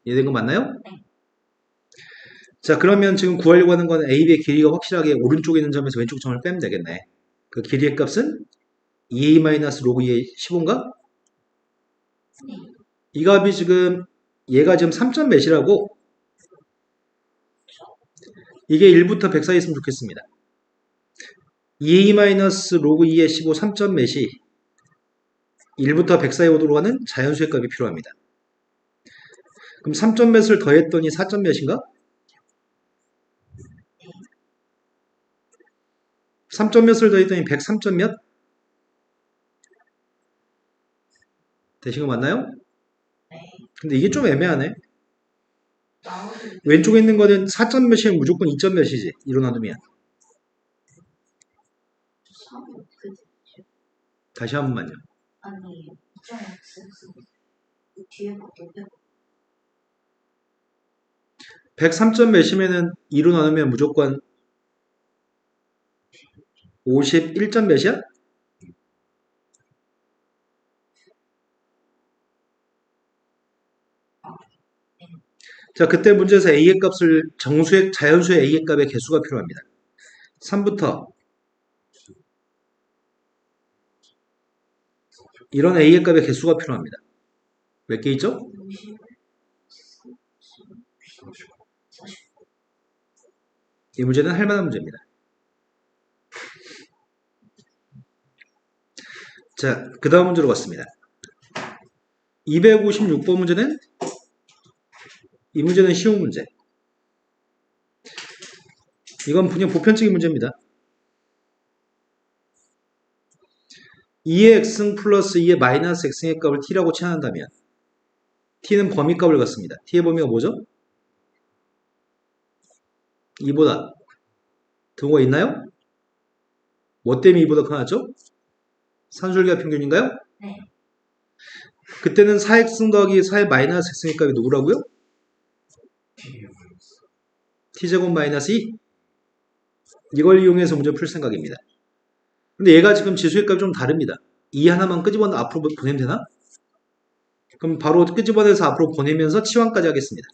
이해된 거 맞나요? 네. 자, 그러면 지금 구하려고 하는 건 AB의 길이가 확실하게 오른쪽에 있는 점에서 왼쪽 점을 빼면 되겠네. 그 길이의 값은 2a-로그 2의 15인가? 이 값이 지금 얘가 지금 3점 몇이라고? 이게 1부터 100 사이 있으면 좋겠습니다. 2a-로그 2의 15 3점 몇이 1부터 100 사이 오도록 하는 자연수의 값이 필요합니다. 그럼 3점 몇을 더했더니 4점 몇인가? 3점 몇을 더했더니 103점 몇? 되신 거 맞나요? 네. 근데 이게 좀 애매하네. 나오는 왼쪽에 있는 거는 4점 몇이면 무조건 2점 몇이지. 일어나두면. 3 어떻게 되지? 다시 한 번만요. 아니 2.x 뒤에 것도 빼고 103점 몇이면은 2로 나누면 무조건 51점 몇이야? 자, 그때 문제에서 a의 값을 정수의 자연수의 a의 값의 개수가 필요합니다. 3부터 이런 a의 값의 개수가 필요합니다. 몇 개 있죠? 50, 40, 이 문제는 할 만한 문제입니다. 자, 그 다음 문제로 갔습니다. 256번 문제는 이 문제는 쉬운 문제. 이건 그냥 보편적인 문제입니다. 2의 x승 플러스 2의 마이너스 x승의 값을 t라고 치환한다면 t는 범위값을 갖습니다. t의 범위가 뭐죠? 2보다 등호가 있나요? 뭐 때문에 2보다 크나죠? 산술기하 평균인가요? 네. 그때는 4x승 더하기 4의 마이너스 x승의 값이 누구라고요? t제곱 마이너스 2? 이걸 이용해서 문제 풀 생각입니다. 근데 얘가 지금 지수의 값이 좀 다릅니다. 2 하나만 끄집어내 앞으로 보내면 되나? 그럼 바로 끄집어내서 앞으로 보내면서 치환까지 하겠습니다.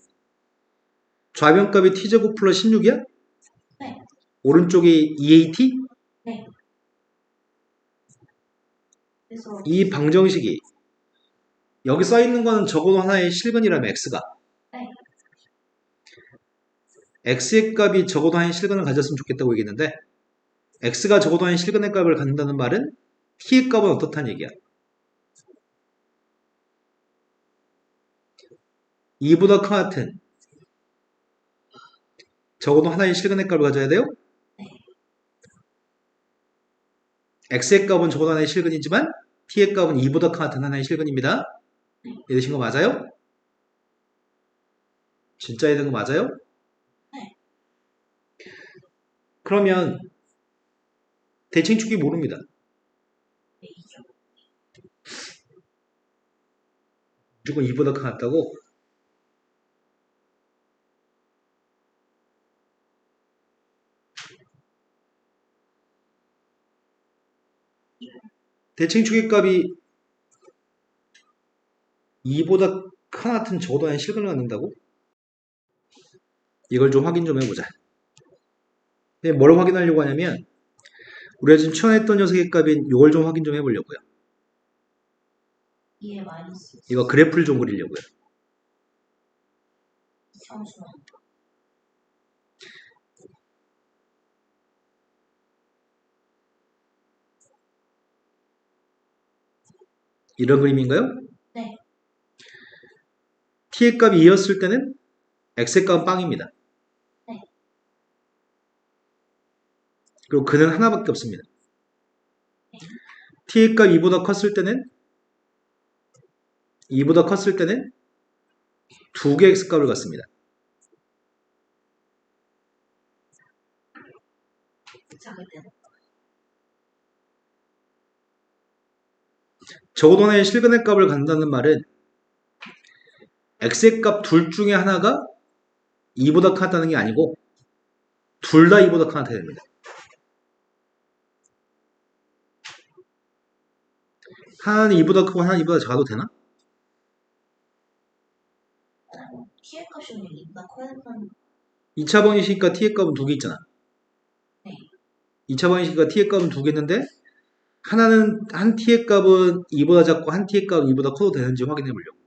좌변값이 t제곱 플러스 16이야? 네. 오른쪽이 2at? 네. 그래서 이 방정식이 여기 써있는 거는 적어도 하나의 실근이라면 x가 네. x의 값이 적어도 하나의 실근을 가졌으면 좋겠다고 얘기했는데 x가 적어도 하나의 실근의 값을 갖는다는 말은 t의 값은 어떻다는 얘기야? 2보다 큰 같은 적어도 하나의 실근의 값을 가져야 돼요? 네. x의 값은 적어도 하나의 실근이지만 t의 값은 2보다 큰 같은 하나의 실근입니다. 이해되신 거 맞아요? 진짜 이해된 거 맞아요? 네. 그러면 대칭축이 모릅니다. 네, 이죠. 무조건 2보다 큰 같다고? 대칭축의 값이 2보다 큰 같은 적어도 하나의 실근을 갖는다고? 이걸 좀 확인 좀 해보자. 뭘 확인하려고 하냐면 우리가 지금 치환했던 녀석의 값인 이걸 좀 확인 좀 해보려고요. 2의 마이너스 이거 그래프를 좀 그리려고요. 잠시만. 이런 그림인가요? 네. t의 값이 2였을 때는 x의 값은 빵입니다. 네. 그리고 그는 하나밖에 없습니다. 네. t의 값이 2보다 컸을 때는 2보다 컸을 때는 두 개의 x값을 갖습니다. 작을 때는 적어도 하나의 실근의 값을 갖는다는 말은 x의 값 둘 중에 하나가 2보다 크다는 게 아니고 둘 다 2보다 크다 됩니다. 하나는 2보다 크고 하나는 2보다 작아도 되나? t의 값이 2보다 커야 된다는 2차 방정식이니까 t의 값은 두 개 있잖아. 네. 2차 2차 방정식이니까 t의 값은 두 개 있는데 하나는 한 t의 값은 2보다 작고 한 t의 값은 2보다 커도 되는지 확인해 보려고.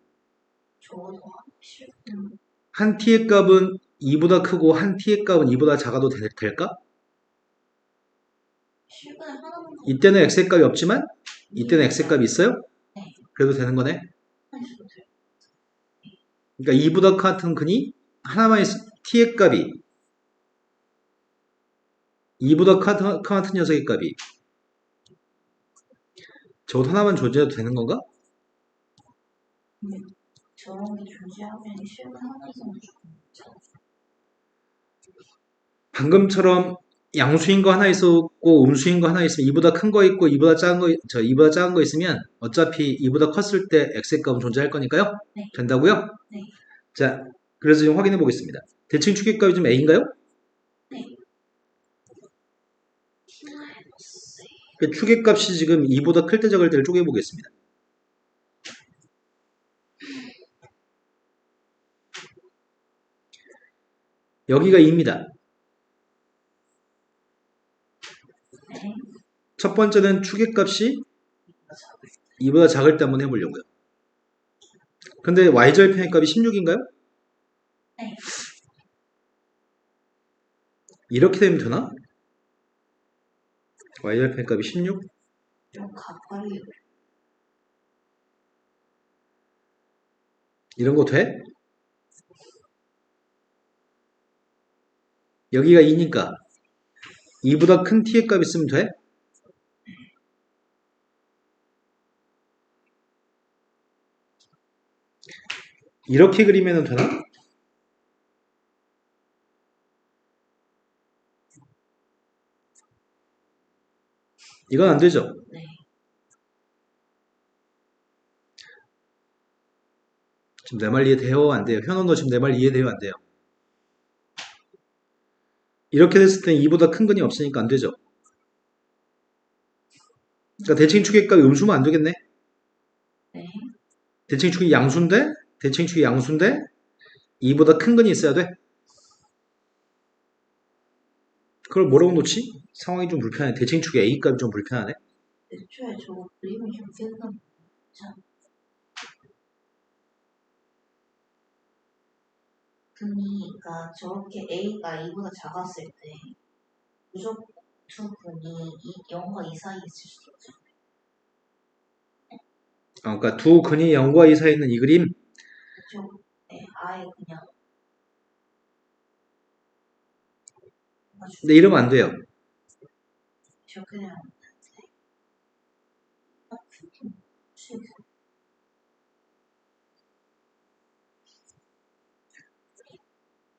적어도 실근 한 t의 값은 2보다 크고 한 t의 값은 2보다 작아도 될까? 실근에 하나만 더 이때는 x의 값이 없지만 이때는 x의 값이 있어요? 네. 그래도 되는 거네. 있어도 돼요. 그러니까 2보다 같은 근이 하나만 있어. t의 값이 2보다 같은 녀석의 값이 저것 하나만 존재해도 되는 건가? 근데 저런 게 존재하면 실근 하나 이상 무조건 있죠. 방금처럼 양수인 거 하나 있었고 음수인 거 하나 있으면 2보다 큰 거 있고 2보다 작은 거 있으면 어차피 2보다 컸을 때 x의 값은 존재할 거니까요. 네. 된다고요? 네. 자, 그래서 지금 확인해 보겠습니다. 대칭 축의 값이 좀 a인가요? 네. 그 축의 값이 지금 2보다 클 때 작을 때를 쪼개 보겠습니다. 여기가 2입니다. 네. 첫 번째는 축의 값이 2보다 작을 때 한번 해보려고요. 근데 y절편의 값이 16인가요? 네. 이렇게 되면 되나? y절편의 값이 16? 좀 가까이 이런 거 돼? 여기가 2니까 2보다 큰 t의 값 있으면 돼? 이렇게 그리면 되나? 이건 안 되죠? 네. 지금 내 말 이해돼요? 안 돼요? 현원도 지금 내 말 이해돼요? 안 돼요? 이렇게 됐을 땐 2보다 큰 근이 없으니까 안 되죠? 그러니까 대칭축의 값이 음수면 안 되겠네? 네. 대칭축이 양수인데 2보다 큰 근이 있어야 돼? 그걸 뭐라고 놓지? 상황이 좀 불편해. 대칭축의 A 값이 좀 불편하네. 애초에 저거 그림이 좀 깨끗한 자 그러니까 저렇게 A가 2보다 작았을 때 무조건 두 근이 0과 2 사이에 있을 수도 있죠. 그러니까 두 근이 0과 2 사이에 있는 이 그림. 그쵸? 네, 아예 그냥 근데 이러면 안 돼요. 저 그냥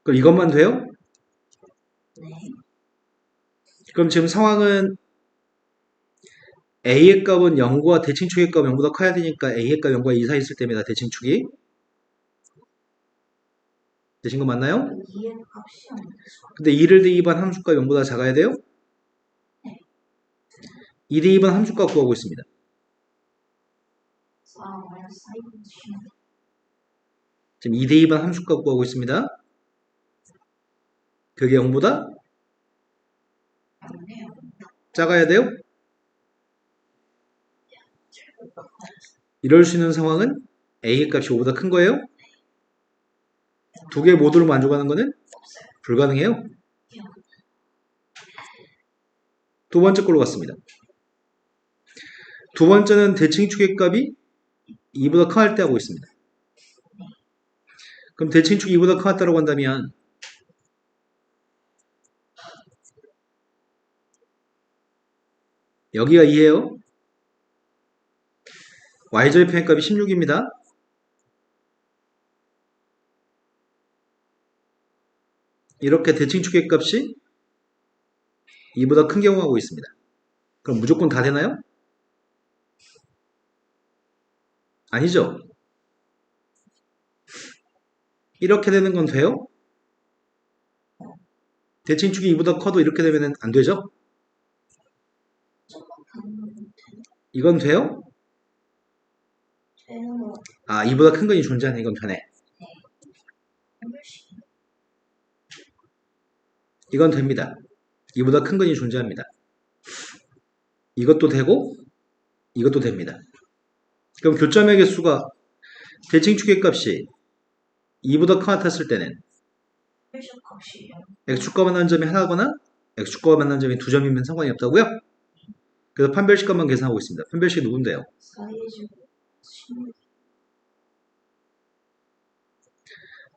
그럼 이것만 돼요? 네. 그럼 지금 상황은 A의 값은 0과 대칭축의 값은 0보다 커야 되니까 A의 값 0과 2 사이에 있을 때입니다. 대칭축이. 되신 거 맞나요? 이해 값이 없는 거. 근데 2를 대입한 함수값 0보다 작아야 돼요? 네. 2 대입한 함수값 구하고 있습니다. 4 마이너스 4 지금 2 대입한 함수값 구하고 있습니다. 그게 0보다 맞네요. 작아야 돼요? 이럴 수 있는 상황은 A의 값이 5보다 큰 거예요? 두 개 모두를 만족하는 거는 없어요. 불가능해요. 두 번째 걸로 갔습니다. 두 번째는 대칭축의 값이 2보다 커할 때 하고 있습니다. 그럼 대칭축이 2보다 커졌다고 한다면 여기가 2예요. y절편의 값이 16입니다. 이렇게 대칭축의 값이 2보다 큰 경우 하고 있습니다. 그럼 무조건 다 되나요? 아니죠. 이렇게 되는 건 돼요? 대칭축이 2보다 커도 이렇게 되면 안 되죠? 이건 돼요? 되는 거 2보다 큰 건이 존재하네. 이건 되네. 훨씬 이건 됩니다. 2보다 큰 건이 존재합니다. 이것도 되고 이것도 됩니다. 그럼 교점의 개수가 대칭축의 값이 2보다 큰 같았을 때는 판별식 값이 0. x축과 만나는 점이 하나거나 x축과 만나는 점이 두 점이면 상관이 없다고요? 그래서 판별식값만 계산하고 있습니다. 판별식이 누군데요? 4의 제곱 16.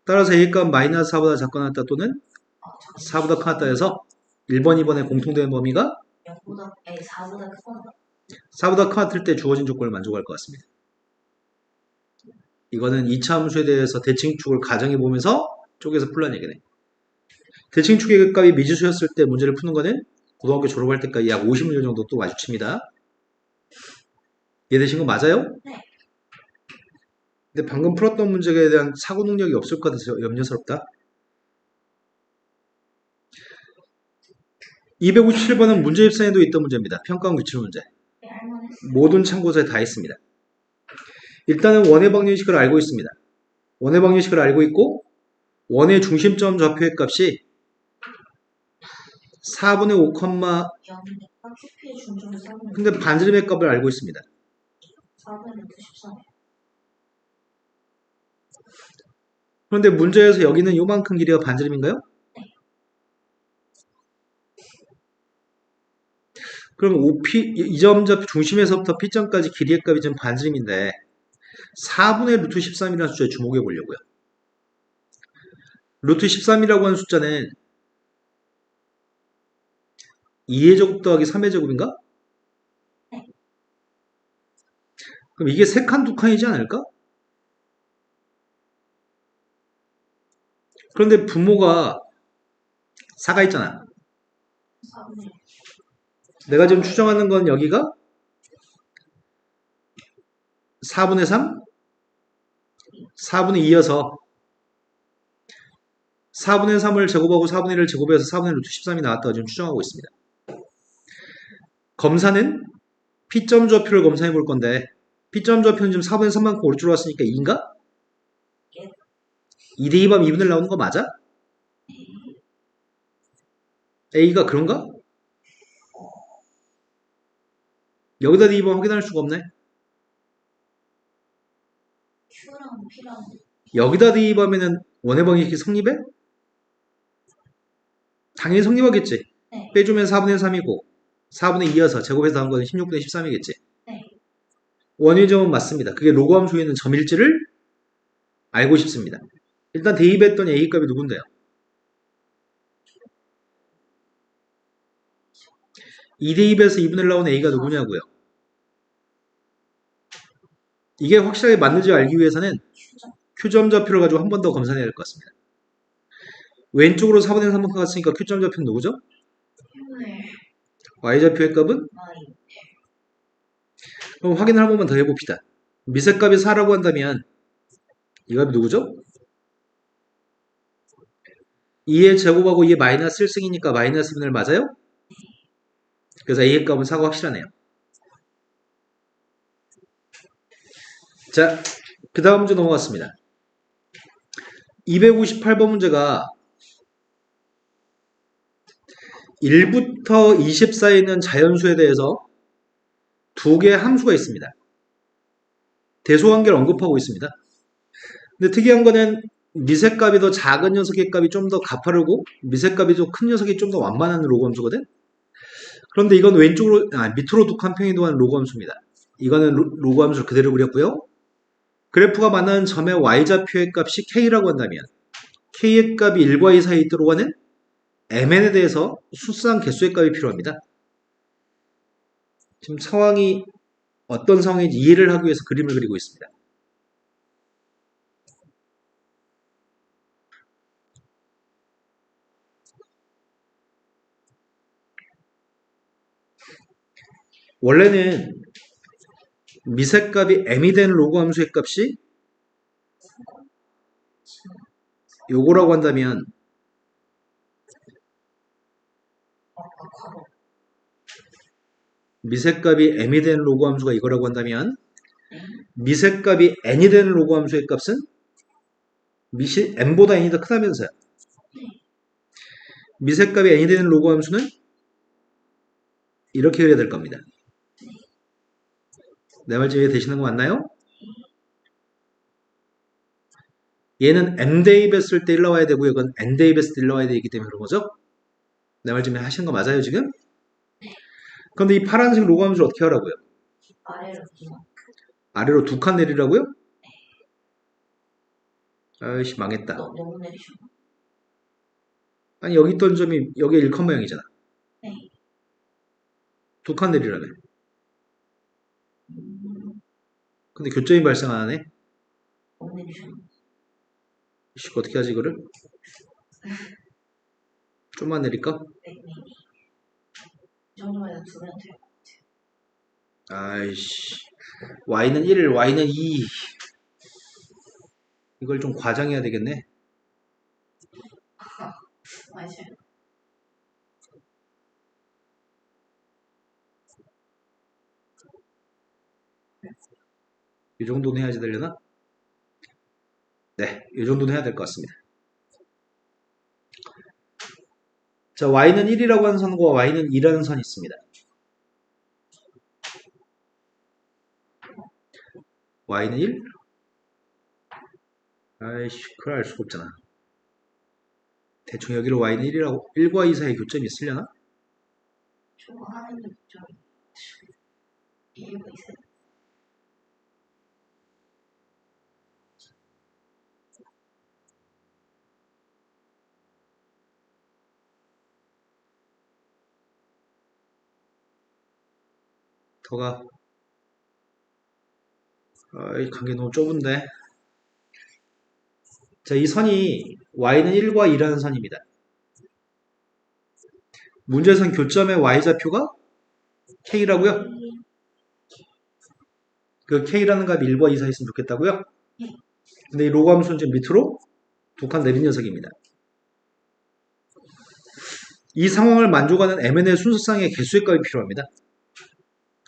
따라서 a값 마이너스 4보다 작거나 같다 또는 잠깐만. 4보다 크다 해서 1번, 2번의 공통된 범위가 0보다, 4보다 크거나. 4보다 크다 때 주어진 조건을 만족할 것 같습니다. 이거는 2차 함수에 대해서 대칭축을 가정해 보면서 쪼개서 풀란 얘기네. 대칭축의 값이 미지수였을 때 문제를 푸는 거는 고등학교 졸업할 때까지 약 50문제 정도 또 마주칩니다. 이해되신 거 맞아요? 네. 근데 방금 풀었던 문제에 대한 사고 능력이 없을 것 같아서 염려스럽다. 257번은 문제 입상에도 있던 문제입니다. 평가원 규칙 문제. 네, 할만했어요. 모든 참고서에 다 있습니다. 일단은 원의 방정식을 알고 있습니다. 원의 방정식을 알고 있고 원의 중심점 좌표의 값이 4분의 5, 0이니까 QP의 중점을 4분의 근데 반지름의 값을 알고 있습니다. 4분의 루트 13. 그런데 문제에서 여기는 요만큼 길이가 반지름인가요? 그럼 OP, 이 점 좌표 중심에서부터 P점까지 길이의 값이 지금 반지름인데 4분의 루트 13이라는 숫자에 주목해 보려고요. 루트 13이라고 하는 숫자는 2의 제곱 더하기 3의 제곱인가? 그럼 이게 3칸, 2칸이지 않을까? 그런데 분모가 4가 있잖아. 4분의 내가 지금 추정하는 건 여기가 4분의 3? 4분의 2여서 4분의 3을 제곱하고 4분의 1을 제곱해서 4분의 루트 13이 나왔다고 지금 추정하고 있습니다. 검사는 P점 좌표를 검사해 볼 건데 P점 좌표는 지금 4분의 3만큼 오른쪽으로 왔으니까 2인가? 2대 2번 2분의 1 나오는 거 맞아? A가 그런가? 여기다 D2번 확인할 수가 없네. Q랑 P랑 여기다 D2번이면 원의 방정식이 성립해? 당연히 성립하겠지. 네. 빼주면 4분의 3이고 4분의 2여서 제곱해서 나온 거는 16분의 13이겠지. 네. 원의 점은 맞습니다. 그게 로그 함수에 있는 점일지를 알고 싶습니다. 일단 대입했던 A 값이 누군데요? 2대2에서 2분의 1 나온 A가 누구냐고요? 이게 확실하게 맞는지 알기 위해서는 Q점. Q점 좌표를 가지고 한 번 더 검사해야 될 것 같습니다. 왼쪽으로 4분의 3만큼 갔으니까 Q점 좌표는 누구죠? Q의 Y좌표의 값은? Y. 그럼 확인을 한 번만 더 해봅시다. 미세값이 4라고 한다면 이 값이 누구죠? 2의 제곱하고 2의 마이너스 1승이니까 마이너스 1을 맞아요? 그래서 A의 값은 4가 확실하네요. 자, 그 다음 문제 넘어갔습니다. 258번 문제가 1부터 20 사이에 있는 자연수에 대해서 두 개의 함수가 있습니다. 대소관계를 언급하고 있습니다. 근데 특이한 거는 미세값이 더 작은 녀석의 값이 좀 더 가파르고 미세값이 더 큰 녀석이 좀 더 완만한 로그 함수거든. 그런데 이건 왼쪽으로 밑으로 두 칸 평이 동안 로그 함수입니다. 이거는 로그 함수를 그대로 그렸고요. 그래프가 만나는 점의 y좌표의 값이 k라고 한다면 k의 값이 1과 2 사이에 있도록 하는 mn에 대해서 수수한 개수의 값이 필요합니다. 지금 상황이 어떤 상황인지 이해를 하기 위해서 그림을 그리고 있습니다. 원래는 미세값이 m이 된 로그 함수의 값이 요거라고 한다면 과거. 미세값이 m이 된 로그 함수가 이거라고 한다면 네. 미세값이 n이 된 로그 함수의 값은 m보다 n이 더 크다면서요. 미세값이 n이 되는 로그 함수는 이렇게 그려야 될 겁니다. 내 말 좀 이해되시는 거 맞나요? 얘는 m대입 했을 때 1 나와야 되고요. 이건 n대입 했을 때 1 나와야 되기 때문에 그런 거죠? 내 말 좀 하시는 거 맞아요, 지금? 그런데 이 파란색 로그 함수를 어떻게 하라고요? 아래로 기만. 아래로 2칸 내리라고요? 아이씨, 망했다. 너무 내리셨나? 아니, 여기 있던 점이 여기에 1칸 모양이잖아. 네. 2칸 내리라네. 음, 근데 교점이 발생 안 하네. 너무 내리셨나? 이씨, 어떻게 하지, 이거를? 좀만 내릴까? 네, 네. 이 정도면 두면 돼요. 아이씨. y는 1, y는 2. 이걸 좀 과장해야 되겠네. 맞아요. 이 정도는 해야지 되려나? 네, 이 정도는 해야 될 것 같습니다. 자, y는 1이라고 하는 선과 y는 2라는 선이 있습니다. y는 1? 아이씨, 그걸 알 수가 없잖아. 대충 여기로 y는 1이라고, 1과 2 사이에 교점이 있으려나? 저거 하는 게 좀 이유가 있어요. 더가. 이 관계 너무 좁은데. 자, 이 선이 y는 1과 2라는 선입니다. 문제에선 교점의 y좌표가 k라고요? 그 k라는 값이 1과 2 사이에 있으면 좋겠다고요? 근데 이 로그 함수는 지금 밑으로 2칸 내린 녀석입니다. 이 상황을 만족하는 mn의 순서상의 개수의 값이 필요합니다.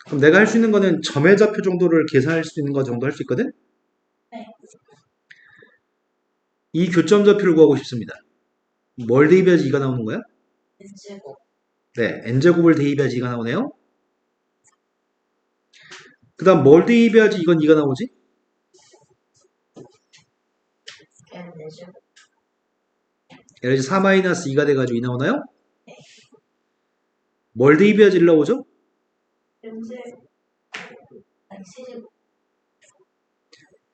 그럼 내가 할 수 있는 거는 점의 좌표 정도를 계산할 수 있는 거 정도 할 수 있거든? 네. 이 교점 좌표를 구하고 싶습니다. 뭘 대입해야지 2가 나오는 거야? N제곱. 네, n제곱을 대입해야지 2가 나오네요. 그 다음 뭘 대입해야지 이건 2가 나오지? N N제곱. 예를 들어 4-2가 돼가지고 2 나오나요? 뭘 대입해야지 1 나오죠? N제곱. 아니 세제곱.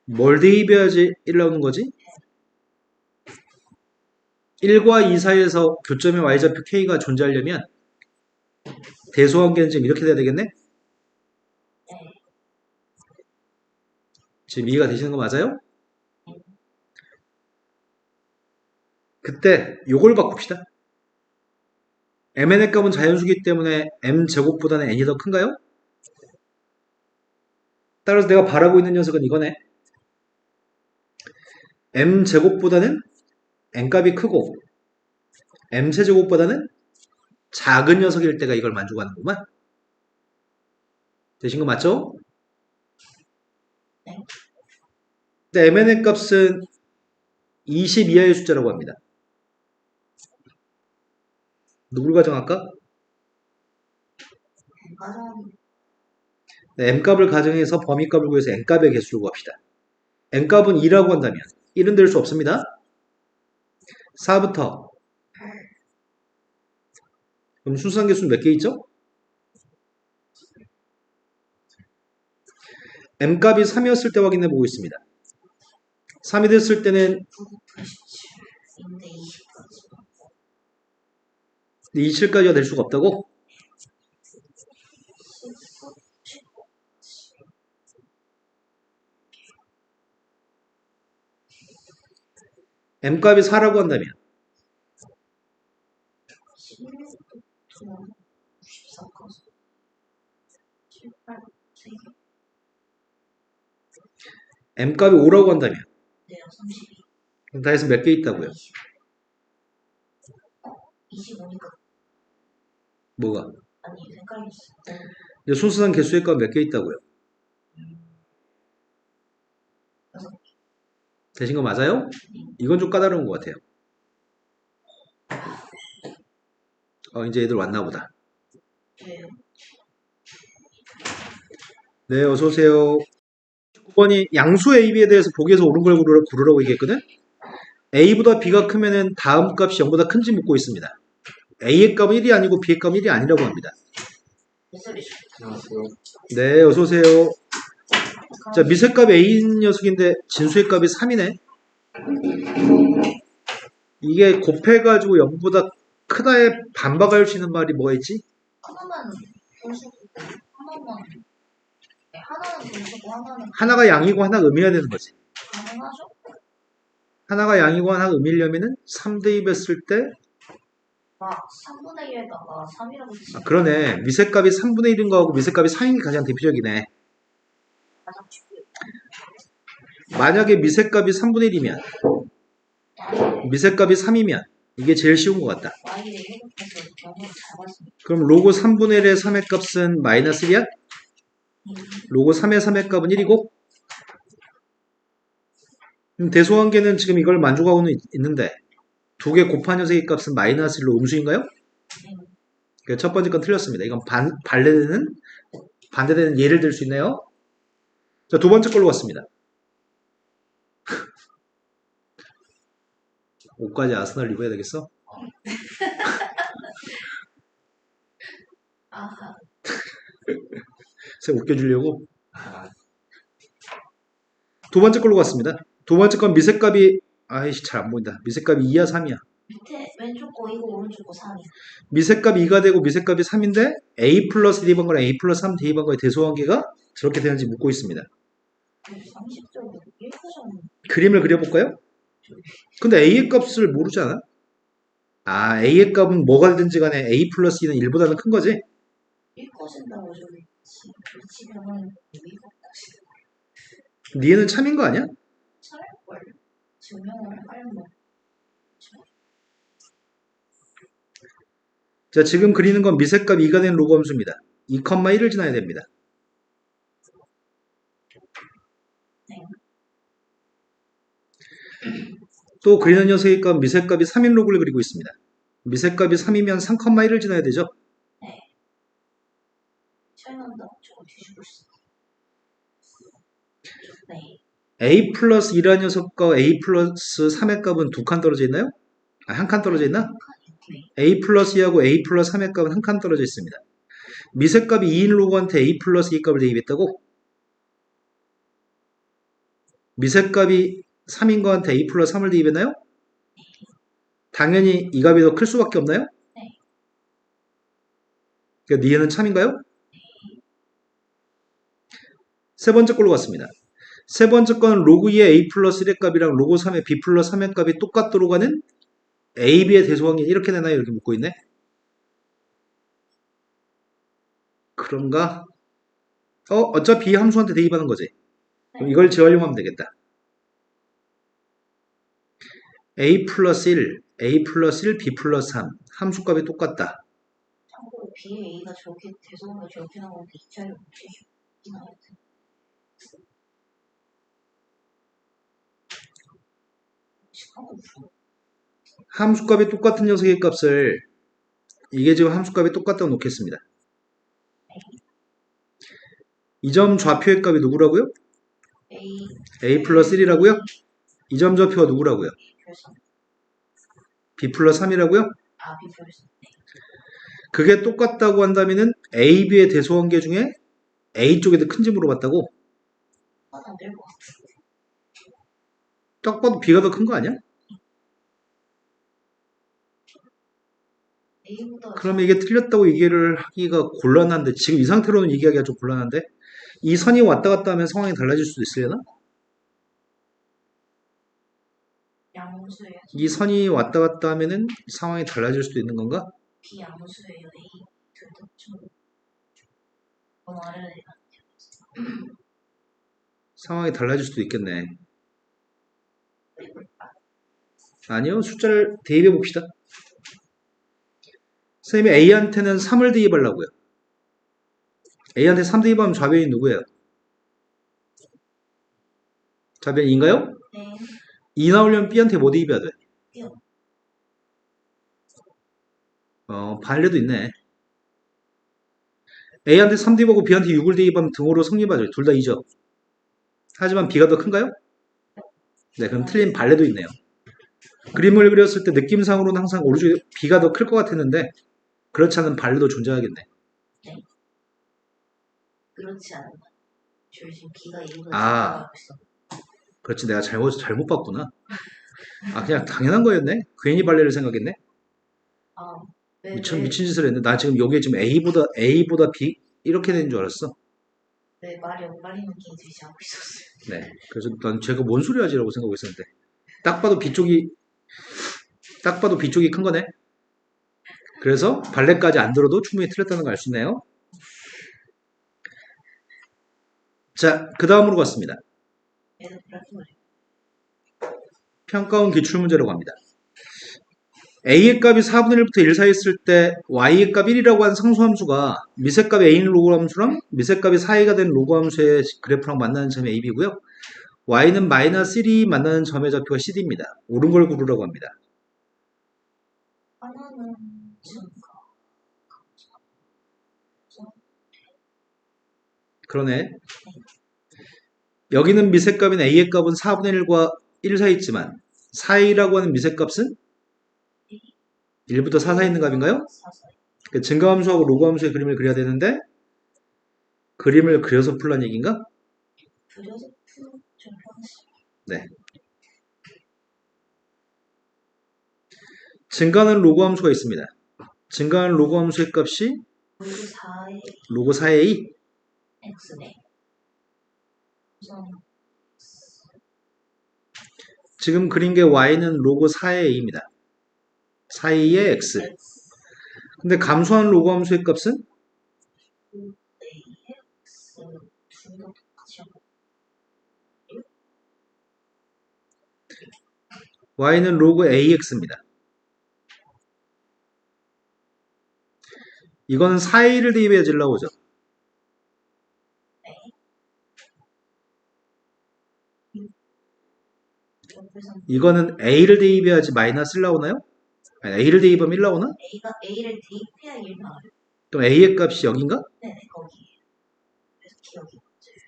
뭘 대입해야지 1 나오는 거지? 1과 2 사이에서 교점의 y좌표 k가 존재하려면 대소관계는 지금 이렇게 돼야 되겠네? 네. 지금 이해가 되시는 거 맞아요? 그때 요걸 바꿉시다. mn의 값은 자연수기 때문에 m제곱보다는 n이 더 큰가요? 따라서 내가 바라고 있는 녀석은 이거네. m제곱보다는 n값이 크고 m세제곱보다는 작은 녀석일 때가 이걸 만족하는구만. 되신 거 맞죠? 네. 근데 mn의 값은 20 이하의 숫자라고 합니다. 누굴 가정할까? 가정. 네, m값을 가정해서 범위값을 구해서 n값의 개수를 구합시다. n값은 2라고 한다면 1은 될 수 없습니다. 4부터 그럼 순수한 개수는 몇 개 있죠? m값이 3이었을 때 확인해 보고 있습니다. 3이 됐을 때는 9부터 17인데 20까지. 27까지가 될 수가 없다고? 19. m값이 4라고 한다면 16부터 64까지. 18. 3개. m값이 5라고 한다면 네요. 32. 그럼 다 해서 몇 개 있다고요? 25니까. 뭐가? 아니 헷갈렸어. 이제 순수한 개수의 값 몇 개 있다고요? 6개. 되신 거 맞아요? 이건 좀 까다로운 것 같아요. 이제 애들 왔나 보다. 왜요? 네, 어서오세요. 9번이 양수 AB에 대해서 보기에서 옳은 걸 고르라고 얘기했거든? A보다 B가 크면은 다음 값이 0보다 큰지 묻고 있습니다. A의 값은 1이 아니고 B의 값은 1이 아니라고 합니다. 미술이죠. 안녕하세요. 네, 어서오세요. 자, 미세값 A인 녀석인데 진수의 값이 3이네. 이게 곱해가지고 0보다 크다에 반박할 수 있는 말이 뭐가 있지? 하나만 분수고 하나만 네, 하나는 분수고 하나는 하나가 양이고 하나가 음이어야 되는 거지. 가능하죠? 하나가 양이고 하나가 음이려면은 3 대입했을 때, 막 3분의 1에다가 3이라고 치면 그러네. 미세값이 3분의 1인 거하고 미세값이 4인 게 가장 대표적이네. 가장 쉽게 만약에 미세값이 3분의 1이면, 미세값이 3이면, 이게 제일 쉬운 것 같다. y를 해석해서 영어를 잘 봤습니다. 그럼 로그 3분의 1의 3의 값은 마이너스 1이야? 로그 3의 3의 값은 1이고, 대소관계는 지금 이걸 만족하고는 있는데, 두 개 곱한 녀석의 값은 마이너스 1로 음수인가요? 그러니까 첫 번째 건 틀렸습니다. 이건 반대되는 예를 들 수 있네요. 자, 두 번째 걸로 갔습니다. 옷까지 아스날 입어야 되겠어? 아하 제가 웃겨주려고. 아, 두 번째 걸로 갔습니다. 두 번째 건 미세값이, 아이씨, 잘 안 보인다. 미세값이 2야, 3이야. 밑에 왼쪽 거 2고 오른쪽 거 3이 미세값이 2가 되고 미세값이 3인데, A 플러스 대입한 거랑 A 플러스 3 대입한 거의 대소관계가 저렇게 되는지 묻고 있습니다. 상식적으로 1%는 그림을 그려볼까요? 근데 A의 값을 모르잖아? 아, A의 값은 뭐가 되든지 간에 A 플러스 2는 1보다는 큰 거지? 1%라고 저기 위치병은 의미가 없다. 니에는 참인 거 아니야? 차랄걸 증명을 하려면 자, 지금 그리는 건 미세값 2가 된 로그 함수입니다. 2,1을 지나야 됩니다. 또 그리는 녀석의 값 미세값이 3인 로그를 그리고 있습니다. 미세값이 3이면 3,1을 지나야 되죠? 차이난다 저거 뒤집을 수 네. A 플러스 2라는 녀석과 A 플러스 3의 값은 두 칸 떨어져 있나요? 아, 한 칸 떨어져 있나? 네. A 플러스 2하고 A 플러스 3의 값은 한 칸 떨어져 있습니다. 미세값이 2인 로그한테 A 플러스 2 값을 대입했다고? 미세값이 3인 거한테 A 플러스 3을 대입했나요? 당연히 이 값이 더 클 수밖에 없나요? 네. 그러니까 니에는 참인가요? 세 번째 걸로 갔습니다. 세 번째 건 로그 2의 A 플러스 1의 값이랑 로그 3의 B 플러스 3의 값이 똑같도록 하는 A, B의 대소관계 이렇게 되나요? 이렇게 묻고 있네. 그런가? 어차피 이 함수한테 대입하는 거지. 그럼 이걸 재활용하면 되겠다. A 플러스 1, A 플러스 1, B 플러스 3 함수값이 똑같다. 참고로 B의 A가 저렇게 대소가 저렇게 나오는데 이 차이를 어떻게 나와야 돼? 시간이 없어. 함수값이 똑같은 녀석의 값을 이게 지금 함수값이 똑같다고 놓겠습니다. 이 점 좌표의 값이 누구라고요? A A 플러스 1이라고요? 이 점 좌표가 누구라고요? 별선 B 플러스 3이라고요? B 별선 그게 똑같다고 한다면은 A, B의 대소관계 중에 A 쪽이 더 큰지 물어봤다고? 안될것 같은데 딱 봐도 B가 더 큰 거 아니야? A보다 그러면 이게 틀렸다고 얘기를 하기가 곤란한데 지금 이 상태로는 얘기하기가 좀 곤란한데 이 선이 왔다 갔다 하면 상황이 달라질 수도 있으려나? 양수예요. 이 선이 왔다 갔다 하면은 상황이 달라질 수도 있는 건가? B 양수예요. A 둘다 좀 너무 아래로 상황이 달라질 수도 있겠네. 아니요, 숫자를 대입해 봅시다. 선생님이 A한테는 3을 대입하려고요. A한테 3 대입하면 좌변이 누구예요? 좌변이 2인가요? 네. 2 나오려면 B한테 뭐 대입해야 돼? B요. 반례도 있네. A한테 3 대입하고 B한테 6을 대입하면 등호로 성립하죠. 둘 다 2죠. 하지만 B가 더 큰가요? 네, 그럼 틀린 반례도 있네요. 그림을 그렸을 때 느낌상으로는 항상 오른쪽에 B가 더 클 것 같았는데 그렇지 않은 반대도 존재하겠네. 네. 그렇지 않은 거. 저 지금 B가 A보다 아. 작다고 있어. 그렇지, 내가 잘못 봤구나. 아, 그냥 당연한 거였네. 괜히 발레를 생각했네. 아, 왜, 미친 짓을 했네. 나 지금 여기에 지금 A보다 B 이렇게 되는 줄 알았어. 왜 말이 엇갈리는 게임 제시하고 있었어요. 네. 그래서 난 제가 뭔 소리 하지라고 생각하고 있었는데 딱 봐도 B 쪽이 큰 거네. 그래서 발레까지 안 들어도 충분히 틀렸다는 걸 알 수 있네요. 자, 그 다음으로 갔습니다. 얘는 그래프를 평가원 기출문제라고 합니다. a의 값이 4분의 1부터 1 사이 있을 때 y의 값 1이라고 하는 상수함수가 미세값 a인 로그 함수랑 미세값이 4a가 된 로그 함수의 그래프랑 만나는 점이 ab고요. y는 마이너스 1이 만나는 점의 좌표가 cd입니다. 옳은 걸 고르라고 합니다. 하나는 증가. 그러네. 여기는 미세값인 a의 값은 4분의 1과 1 사이 있지만 4a라고 하는 미세값은 1부터 4 사이 있는 값인가요? 그 증가함수하고 로그함수의 그림을 그려야 되는데 그림을 그려서 풀란 얘기인가? 그려서 푸는 좀 형식. 네. 증가하는 로그함수가 있습니다. 증가하는 로그함수의 값이 로그 4의 로그 4a. x네. 우선 지금 그린 게 y는 로그 4의 a입니다. 4a의 x. x 근데 감소한 로그함수의 값은 a의 x 둘다 똑같이 하고 y는 로그 ax입니다. 이거는 4a를 대입해야지 나오죠. 옆에서는 이거는 a를 대입해야지 마이너스 1 나오나요? 아니, a를 대입하면 1 나오나? a가 a를 대입해야 1 나와요. 그럼 a의 값이 여긴가? 네네 거기에요. 그래서 기억이 문제예요.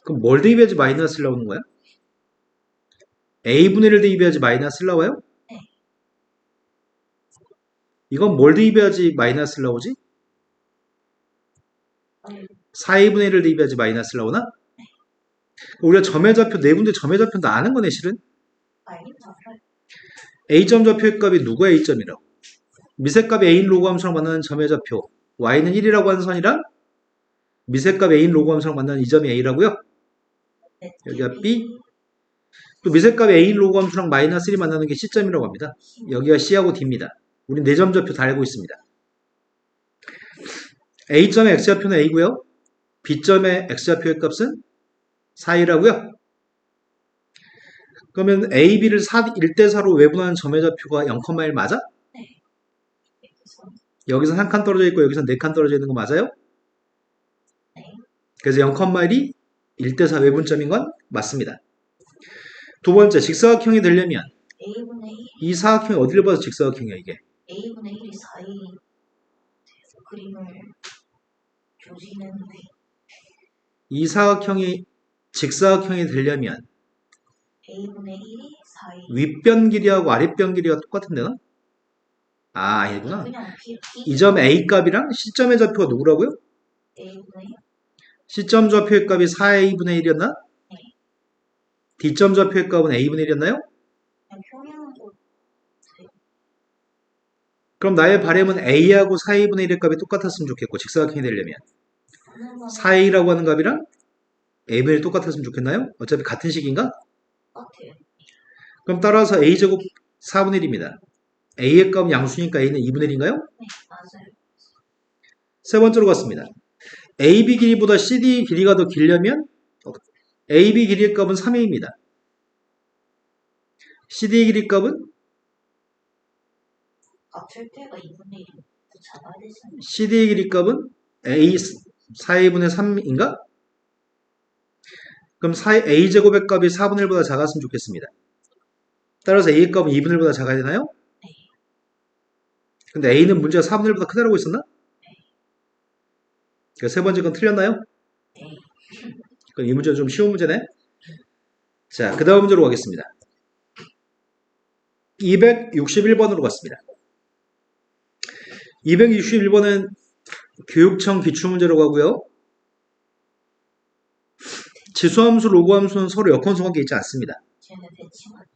그럼 뭘 대입해야지 마이너스 1 나오는 거야? a분의 1을 대입해야지 마이너스 1 나와요? 네. 이건 뭘 대입해야지 마이너스 1 나오지? 아니 4a분의 1을 대입해야지 마이너스 1 나오나? 우리가 점의 좌표, 네 군데 점의 좌표는 다 아는 거네, 실은. 알림 알아요. a점 좌표의 값이 누가 a점이라고? 미세값 a인 로그 함수랑 만나는 점의 좌표 y는 1이라고 하는 선이랑 미세값 a인 로그 함수랑 만나는 이 점이 a라고요? 네, 여기가 b. 또 미세값 a인 로그 함수랑 마이너스 1이 만나는 게 c점이라고 합니다. 여기가 c하고 d입니다. 우린 4점 좌표 다 알고 있습니다. a점의 x좌표는 a고요. b점의 x좌표의 값은 4이라고요. 그러면 a, b를 1대4로 외분하는 점의 좌표가 0,1 맞아? 그래서 여기서 한 칸 떨어져 있고 여기서 4칸 떨어져 있는 거 맞아요? 네. 그래서 0,1이 1대4 외분점인 건 맞습니다. 두 번째, 직사각형이 되려면 a분의 1 이 사각형이 어디를 봐서 직사각형이야 이게? a분의 1이 4인 그림을 조지는데 이 사각형이 직사각형이 되려면 a분의 1이 4인 윗변 길이하고 아랫변 길이가 똑같은데나? 아, 아니구나. 그냥 P 이 점 A 값이랑 C점의 좌표가 누구라고요? a분의 1 C점 좌표의 값이 4A분의 1이었나? 네. D점 좌표의 값은 A분의 1이었나요? 그냥 평행하고 그럼 나의 바람은 A하고 4A분의 1의 값이 똑같았으면 좋겠고 직사각형이 되려면 하는 거는 4A라고 하는 값이랑 A분의 1이 똑같았으면 좋겠나요? 어차피 같은 식인가? 똑같아요. 그럼 따라서 A제곱 4분의 1입니다. A의 값은 양수니까 A는 2분의 1인가요? 네, 맞아요. 세 번째로 갔습니다. AB 길이보다 CD 길이가 더 길려면 AB 길이의 값은 3A입니다. CD 길이 값은 같을 때가 2분의 1이 더 작아야 되잖아요. CD의 길이 값은 A 4A분의 3인가? 그럼 4A제곱의 값이 4분의 1보다 작았으면 좋겠습니다. 따라서 A의 값은 2분의 1보다 작아야 되나요? 네. 근데 A는 문제가 4분의 1보다 크다라고 했었나? 그러니까 세 번째 건 틀렸나요? 네. 그럼 이 문제는 좀 쉬운 문제네. 자, 그 다음 문제로 가겠습니다. 261번으로 갔습니다. 261번은 교육청 기출문제로 가고요. 지수함수, 로그함수는 서로 역헌성관계 있지 않습니다. 쟤네 대칭하기.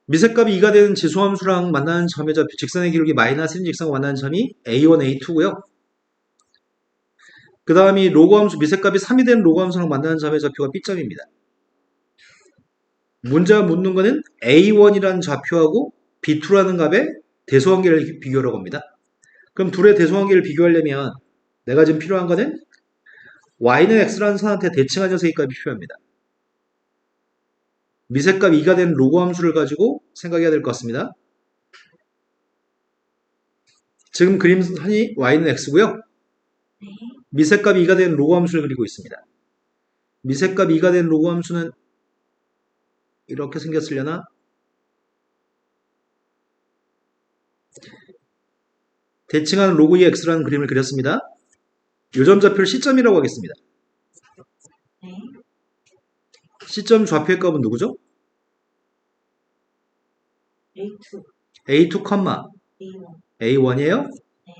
미색값이 2가 되는 지수함수랑 만나는 점의 좌표, 직선의 기울기 마이너스 1 직선과 만나는 점이 A1, A2고요. 그 다음이 로그함수, 미색값이 3이 되는 로그함수랑 만나는 점의 좌표가 B점입니다. 문제가 묻는 거는 A1이라는 좌표하고 B2라는 값의 대소관계를 비교하려고 합니다. 그럼 둘의 대소관계를 비교하려면 내가 지금 필요한 거는 y는 x라는 선한테 대칭한 녀석의 값이 필요합니다. 미색값 2가 되는 로그 함수를 가지고 생각해야 될 것 같습니다. 지금 그림선이 y는 x고요. 네. 미색값 2가 되는 로그 함수를 그리고 있습니다. 미색값 2가 되는 로그 함수는 이렇게 생겼으려나? 대칭한 로그 2x라는 그림을 그렸습니다. 요점 좌표를 C점이라고 하겠습니다. 네. C점 좌표의 값은 누구죠? A2, A2, A1. A1이에요? 네.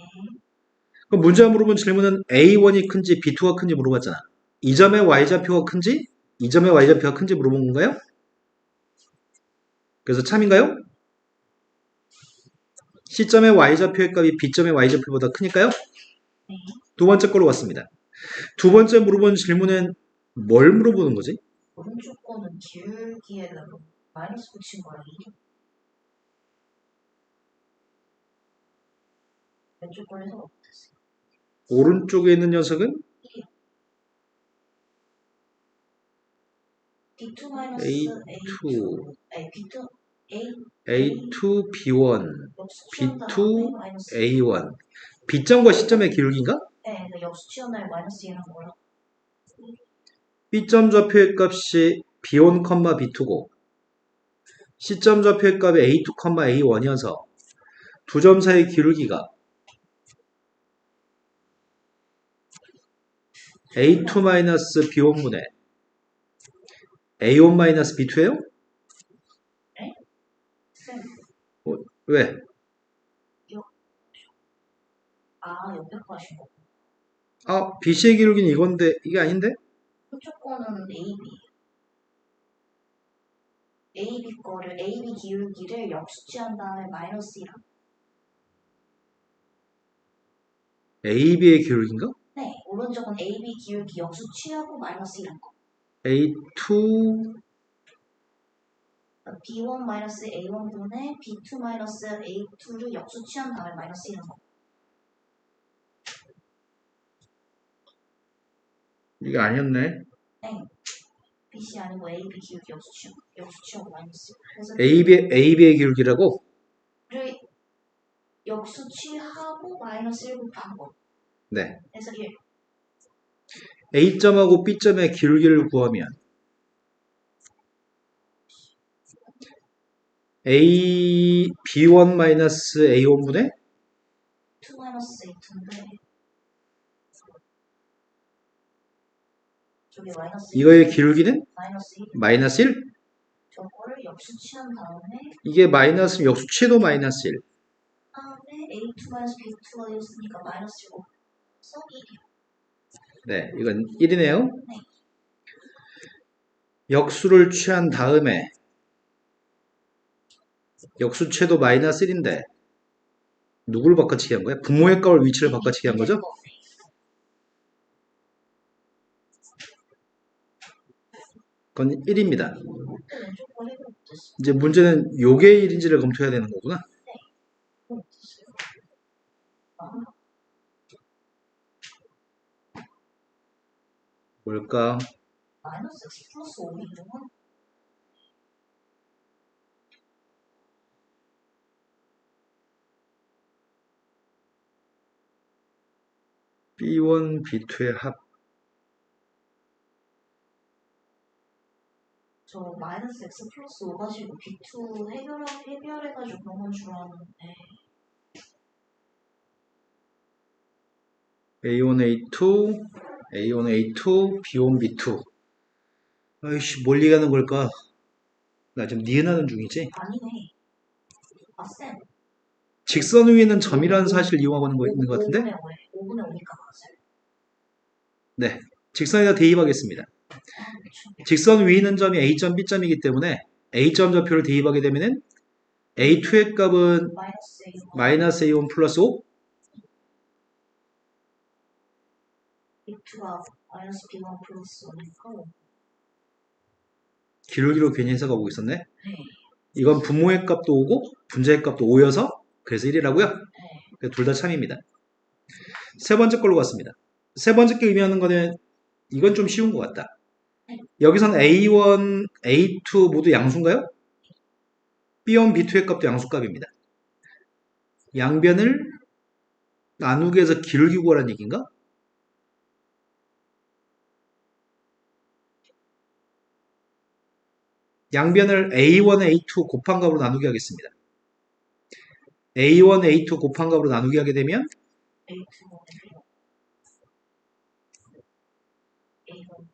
그럼 문제가 물어본 질문은 A1이 큰지 B2가 큰지 물어봤잖아. 이 점의 Y좌표가 큰지 이 점의 Y좌표가 큰지 물어본 건가요? 그래서 참인가요? C점의 Y좌표의 값이 B점의 Y좌표보다 크니까요? 네. 두 번째 거로 왔습니다. 두 번째 물어본 질문은 뭘 물어보는 거지? 오른쪽 거는 기울기에다가 마이너스 붙인 거랑 왼쪽 거는 해석 못했어요. 오른쪽에 있는 녀석은 B2 마이너스 A2, A2, 아니 B2, A2, B1, 역수 취한 다음에 B2, 마이너스 A1. B점과 C점의 기울기인가? 네, 그 역수 취한 다음에 마이너스 1한 거랑 B점 좌표의 값이 B1, B2고 C점 좌표의 값이 A2, A1이어서 두 점 사이의 기울기가 A2-B1분의 A1-B2예요? 네? 쌤, 왜? 옆에 거 하신 거. BC의 기울기는 이건데 이게 아닌데? 이쪽 거는 AB 거를 AB 기울기를 역수 취한 다음에 마이너스 1한 AB의 기울기인가? 네, 오른쪽은 AB 기울기 역수 취하고 마이너스 1한 거. A2, B1 마이너스 A1분의 B2 마이너스 A2를 역수 취한 다음에 마이너스 1한 거. 이게 아니었네. 네. BC 아니고 AB 기울기 역수 취하고 마이너스 1. 그래서 AB의 기울기라고? 를 역수 취하고 마이너스 1 곱한 거. 네. 그래서 1. A점하고 B점의 기울기를 구하면 B1-A1분의 2 마이너스 A2인데 저게 마이너스 1. 이거의 기울기는 마이너스 1. 마이너스 1? 저거를 역수 취한 다음에 이게 마이너스 역수치도 마이너스 1. A2 마이너스 B2가 되었으니까 마이너스 1 곱해서 1이요. 네, 이건 1이네요. 네. 역수를 취한 다음에 역수치도 마이너스 1인데 누구를 바꿔치기 한 거야? 부모의 값을 위치를 바꿔치기 한 거죠? 그건 1입니다. 왼쪽 거 해결 못했어. 이제 문제는 요게 1인지를 검토해야 되는 거구나. 못했어요. 뭘까? 마이너스 X 플러스 5이면 B1, B2의 합. 저 마이너스 X 플러스 5 가지고 B2 해결해가지고 그런 건 줄 알았는데 A1, A2, A1, A2, B1, B2. 아이씨, 뭘 얘기하는 걸까? 나 지금 니은하는 중이지? 아니네. 아, 쌤. 직선 위에는 점이라는 사실을 이용하고 있는 것 같은데? 5분의 5에, 5분의 5니까 맞아요. 네. 직선에다 대입하겠습니다. 아, 그쵸. 직선 위에 있는 점이 A점, B점이기 때문에 A점 좌표를 대입하게 되면은 A2의 값은 마이너스 A, 마이너스 A1 플러스 5? B2가 마이너스 B1 플러스 5니까. 기울기로 괜히 해석하고 있었네. 네. 이건 분모의 값도 5고 분자의 값도 5여서 그래서 1이라고요? 네. 둘 다 참입니다. 세 번째 걸로 갔습니다. 세 번째 게 의미하는 거는 이건 좀 쉬운 것 같다. 여기선 A1, A2 모두 양수인가요? B1, B2의 값도 양수값입니다. 양변을 나누기 해서 기울기 구하라는 얘기인가? 양변을 A1, A2 곱한 값으로 나누기 하겠습니다. A1, A2 곱한 값으로 나누기 하게 되면 A2가 A1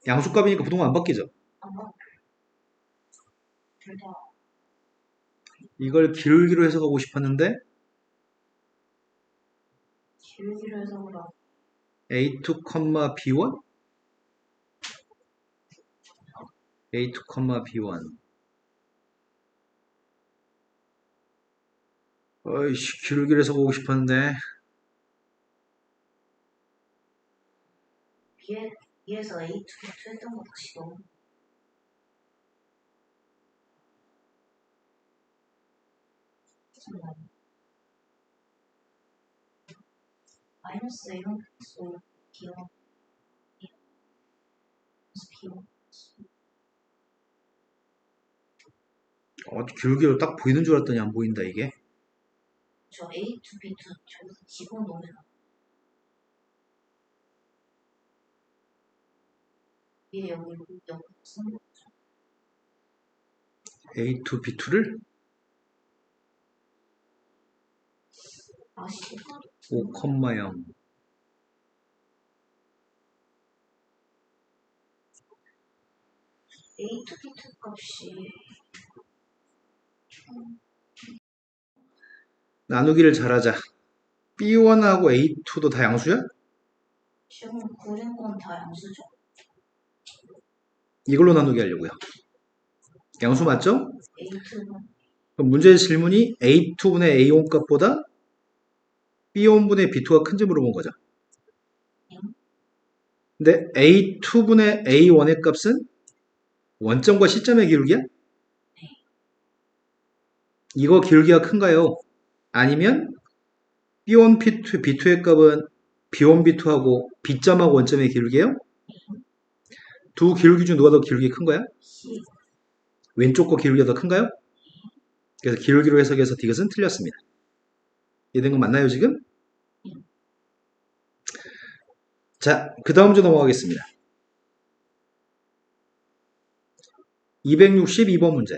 양수값이니까 부동은 안 바뀌죠. 안 봐. 둘다 이걸 기울기로 해석하고 싶었는데 기울기로 해석을 하고 A2, B1? A2, B1 어이씨 기울기로 해석하고 싶었는데 위에서 A2 했던 거 다시 넣어. 잠깐만. 마이너스 A1 플러스 5 B1 B1 기울기로 딱 보이는 줄 알았더니 안 보인다 이게. 저 A2 B2 저기서 집어넣으면 위에 여기 쓰는 거죠. A2, B2를 아시죠? 5, 0 A2 B2 값이 나누기를 잘하자. B1하고 A2도 다 양수야? 지금 그린 건 다 양수죠? 이걸로 나누기 하려고요. 양수 맞죠? A2는 그럼 문제의 질문이 A2분의 A1 값보다 B1분의 B2가 큰지 물어본 거죠. 근데 A2분의 A1의 값은 원점과 시점의 기울기야? 이거 기울기가 큰가요? 아니면 B1, B2의 값은 B1, B2하고 B점하고 원점의 기울기예요? 두 기울기 중 누가 더 기울기 큰 거야? C 왼쪽 거 기울기가 더 큰가요? 그래서 기울기로 해석해서 이것은 틀렸습니다. 이해된 거 맞나요 지금? 자, 그 다음 문제 넘어가겠습니다. 262번 문제.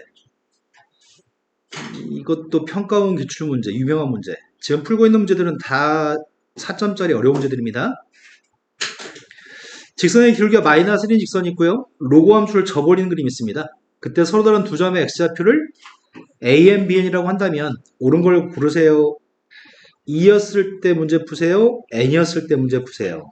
이것도 평가원 기출문제, 유명한 문제. 지금 풀고 있는 문제들은 다 4점짜리 어려운 문제들입니다. 직선의 기울기가 마이너스 1인 직선이 있고요. 로고 함수를 접어버리는 그림이 있습니다. 그때 서로 다른 두 점의 x좌표를 a, bn이라고 한다면 옳은 걸 고르세요. 2였을 때 문제 푸세요. n이었을 때 문제 푸세요.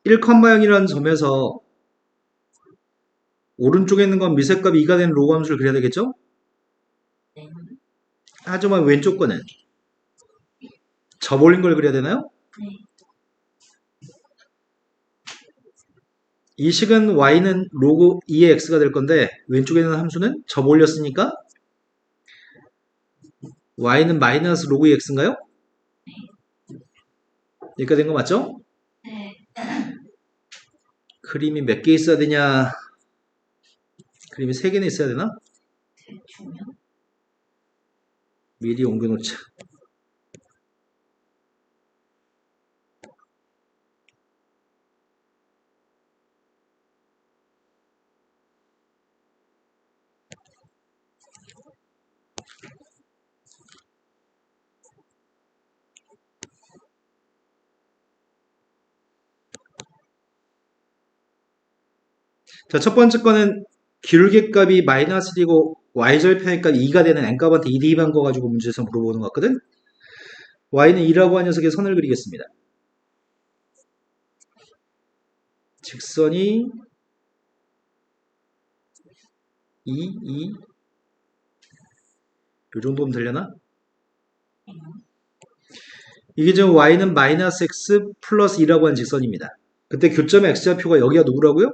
(1, 0이라는 점에서 오른쪽에 있는 건 미세값이 2가 되는 로고 함수를 그려야 되겠죠? 네. 하지만 왼쪽 거는 접올린 걸 그려야 되나요? 네. 이 식은 y는 로그 2의 x가 될 건데 왼쪽에 있는 함수는 접올렸으니까 y는 마이너스 로그 2 x인가요? 여기까지 된 거 맞죠? 네. 그림이 몇 개 있어야 되냐? 그림이 3개는 있어야 되나? 대충요? 미리 옮겨놓자. 자, 첫 번째 거는 기울기 값이 마이너스 1이고 y절편의 값이 2가 되는 n값한테 2 대입한 거 가지고 문제에서 물어보는 것 같거든. y는 2라고 한 녀석의 선을 그리겠습니다. 직선이 2, 요 정도면 되려나? 이게 지금 y는 마이너스 x 플러스 2라고 하는 직선입니다. 그때 교점의 x좌표가 여기가 누구라고요?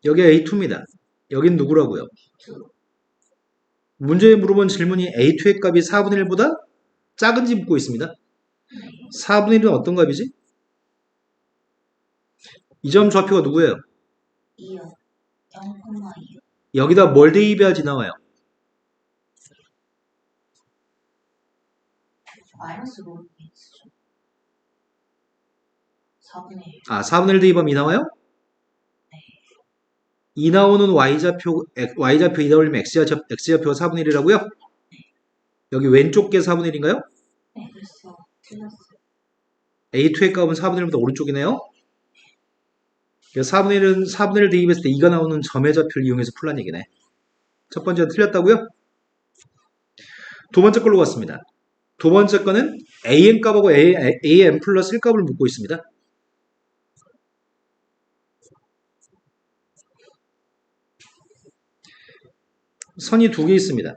여기가 A2입니다. 여긴 누구라고요? 문제에 물어본 질문이 A2의 값이 4분의 1보다 작은지 묻고 있습니다. 4분의 1은 어떤 값이지? 이 점 좌표가 누구예요? 2요. 0,2요. 여기다 뭘 대입해야지 나와요? 마이너스 로그 x죠. 4분의 1. 아, 4분의 1 대입하면 2 나와요? 2 나오는 y좌표 2 나오려면 x좌표가 4분의 1이라고요? 여기 왼쪽 게 4분의 1인가요? 네, 그래서 틀렸어요. A2의 값은 4분의 1보다 오른쪽이네요. 4분의 1은 4분의 1 대입했을 때 2가 나오는 점의 좌표를 이용해서 풀란 얘기네. 첫 번째는 틀렸다고요? 두 번째 걸로 갔습니다. 두 번째 거는 an 값하고 an 플러스 1 값을 묻고 있습니다. 선이 두 개 있습니다.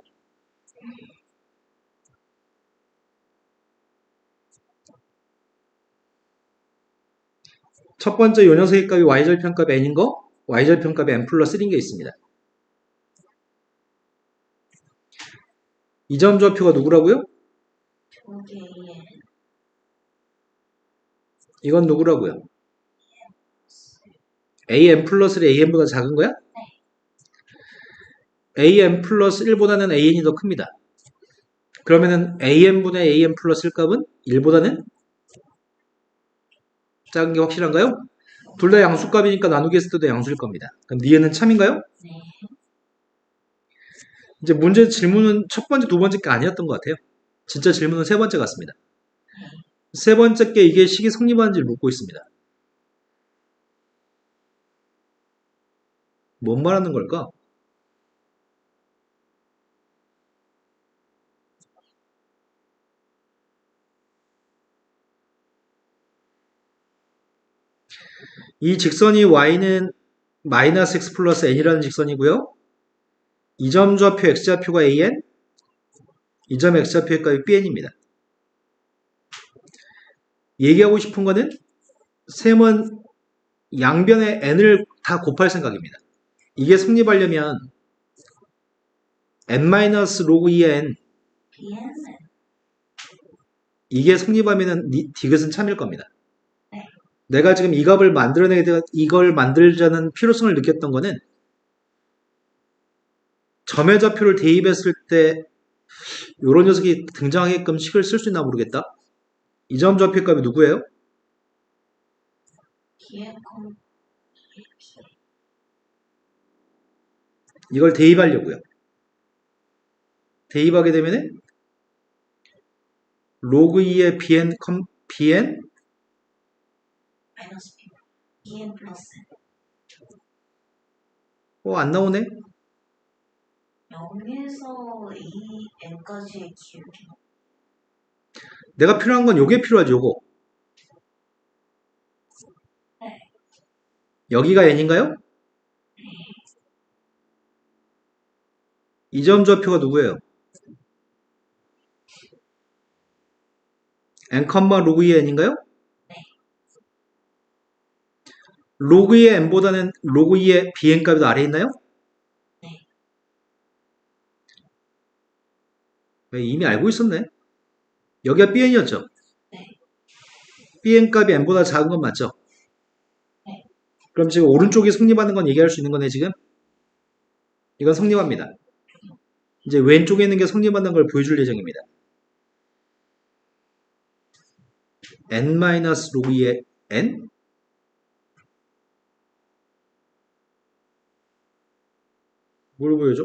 첫 번째 요 녀석의 값이 y절편값 n인 거, y절편값이 n 플러스 1인 게 있습니다. 이 점 좌표가 누구라고요? 저게 AN. 이건 누구라고요? an 플러스 1이 an보다 작은 거야? an 플러스 1보다는 an이 더 큽니다. 그러면은 an분의 an 플러스 1 값은 1보다는 작은 게 확실한가요? 둘 다 양수값이니까 나누기 했을 때도 양수일 겁니다. 그럼 니에는 참인가요? 네. 이제 문제 질문은 첫 번째, 두 번째 게 아니었던 것 같아요. 진짜 질문은 세 번째 같습니다. 세 번째 게 이게 식이 성립하는지를 묻고 있습니다. 뭔 말하는 걸까? 이 직선이 y는 마이너스 x 플러스 n이라는 직선이고요. 이 점 좌표 x좌표가 an, 이 점 x좌표의 값이 bn입니다. 얘기하고 싶은 거는 셈은 양변의 n을 다 곱할 생각입니다. 이게 성립하려면 n-log 2의 n BN은 이게 성립하면은 디귿은 참일 겁니다. 네. 내가 지금 이 값을 이걸 만들자는 필요성을 느꼈던 거는 점의 좌표를 대입했을 때 이런 녀석이 등장하게끔 식을 쓸 수 있나 모르겠다. 이 점 좌표 값이 누구예요? BN, 이걸 대입하려고요. 대입하게 되면은 로그 2의 bn 마이너스 B. BN 플러스 안 나오네. 0에서 AN까지의 기울기. 내가 필요한 건 요게 필요하지, 요거. 네. 여기가 n인가요? 이 점 좌표가 누구예요? n, 로그 2의 n인가요? 네. 로그 2의 n보다는 로그 2의 bn 값이 더 아래에 있나요? 네. 이미 알고 있었네. 여기가 bn이었죠? 네. bn 값이 n보다 작은 건 맞죠? 네. 그럼 지금 오른쪽이 성립하는 건 얘기할 수 있는 거네, 지금? 이건 성립합니다. 이제 왼쪽에 있는 게 성립한다는 걸 보여줄 예정입니다. n-로그 2의 n? 뭘 보여줘?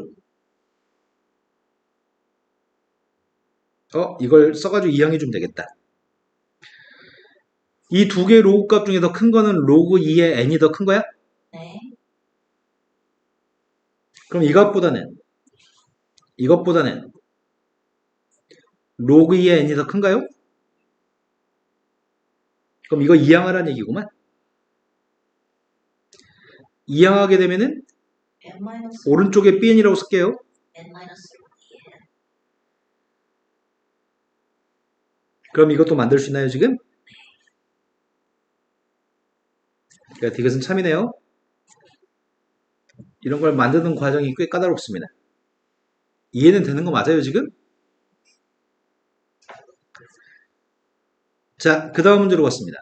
이걸 써가지고 이항해주면 되겠다. 이 두 개의 로그 값 중에 더 큰 거는 로그 2의 n이 더 큰 거야? 네. 그럼 이것보다는 로그 2의 n이 더 큰가요? 그럼 이거 이항하라는 얘기구만. 이항하게 되면은 n 마이너스 오른쪽에 bn이라고 쓸게요. n 마이너스 그럼 이것도 만들 수 있나요, 지금? 그러니까 이것은 참이네요. 이런 걸 만드는 과정이 꽤 까다롭습니다. 이해는 되는 거 맞아요, 지금? 자, 그 다음 문제로 갔습니다.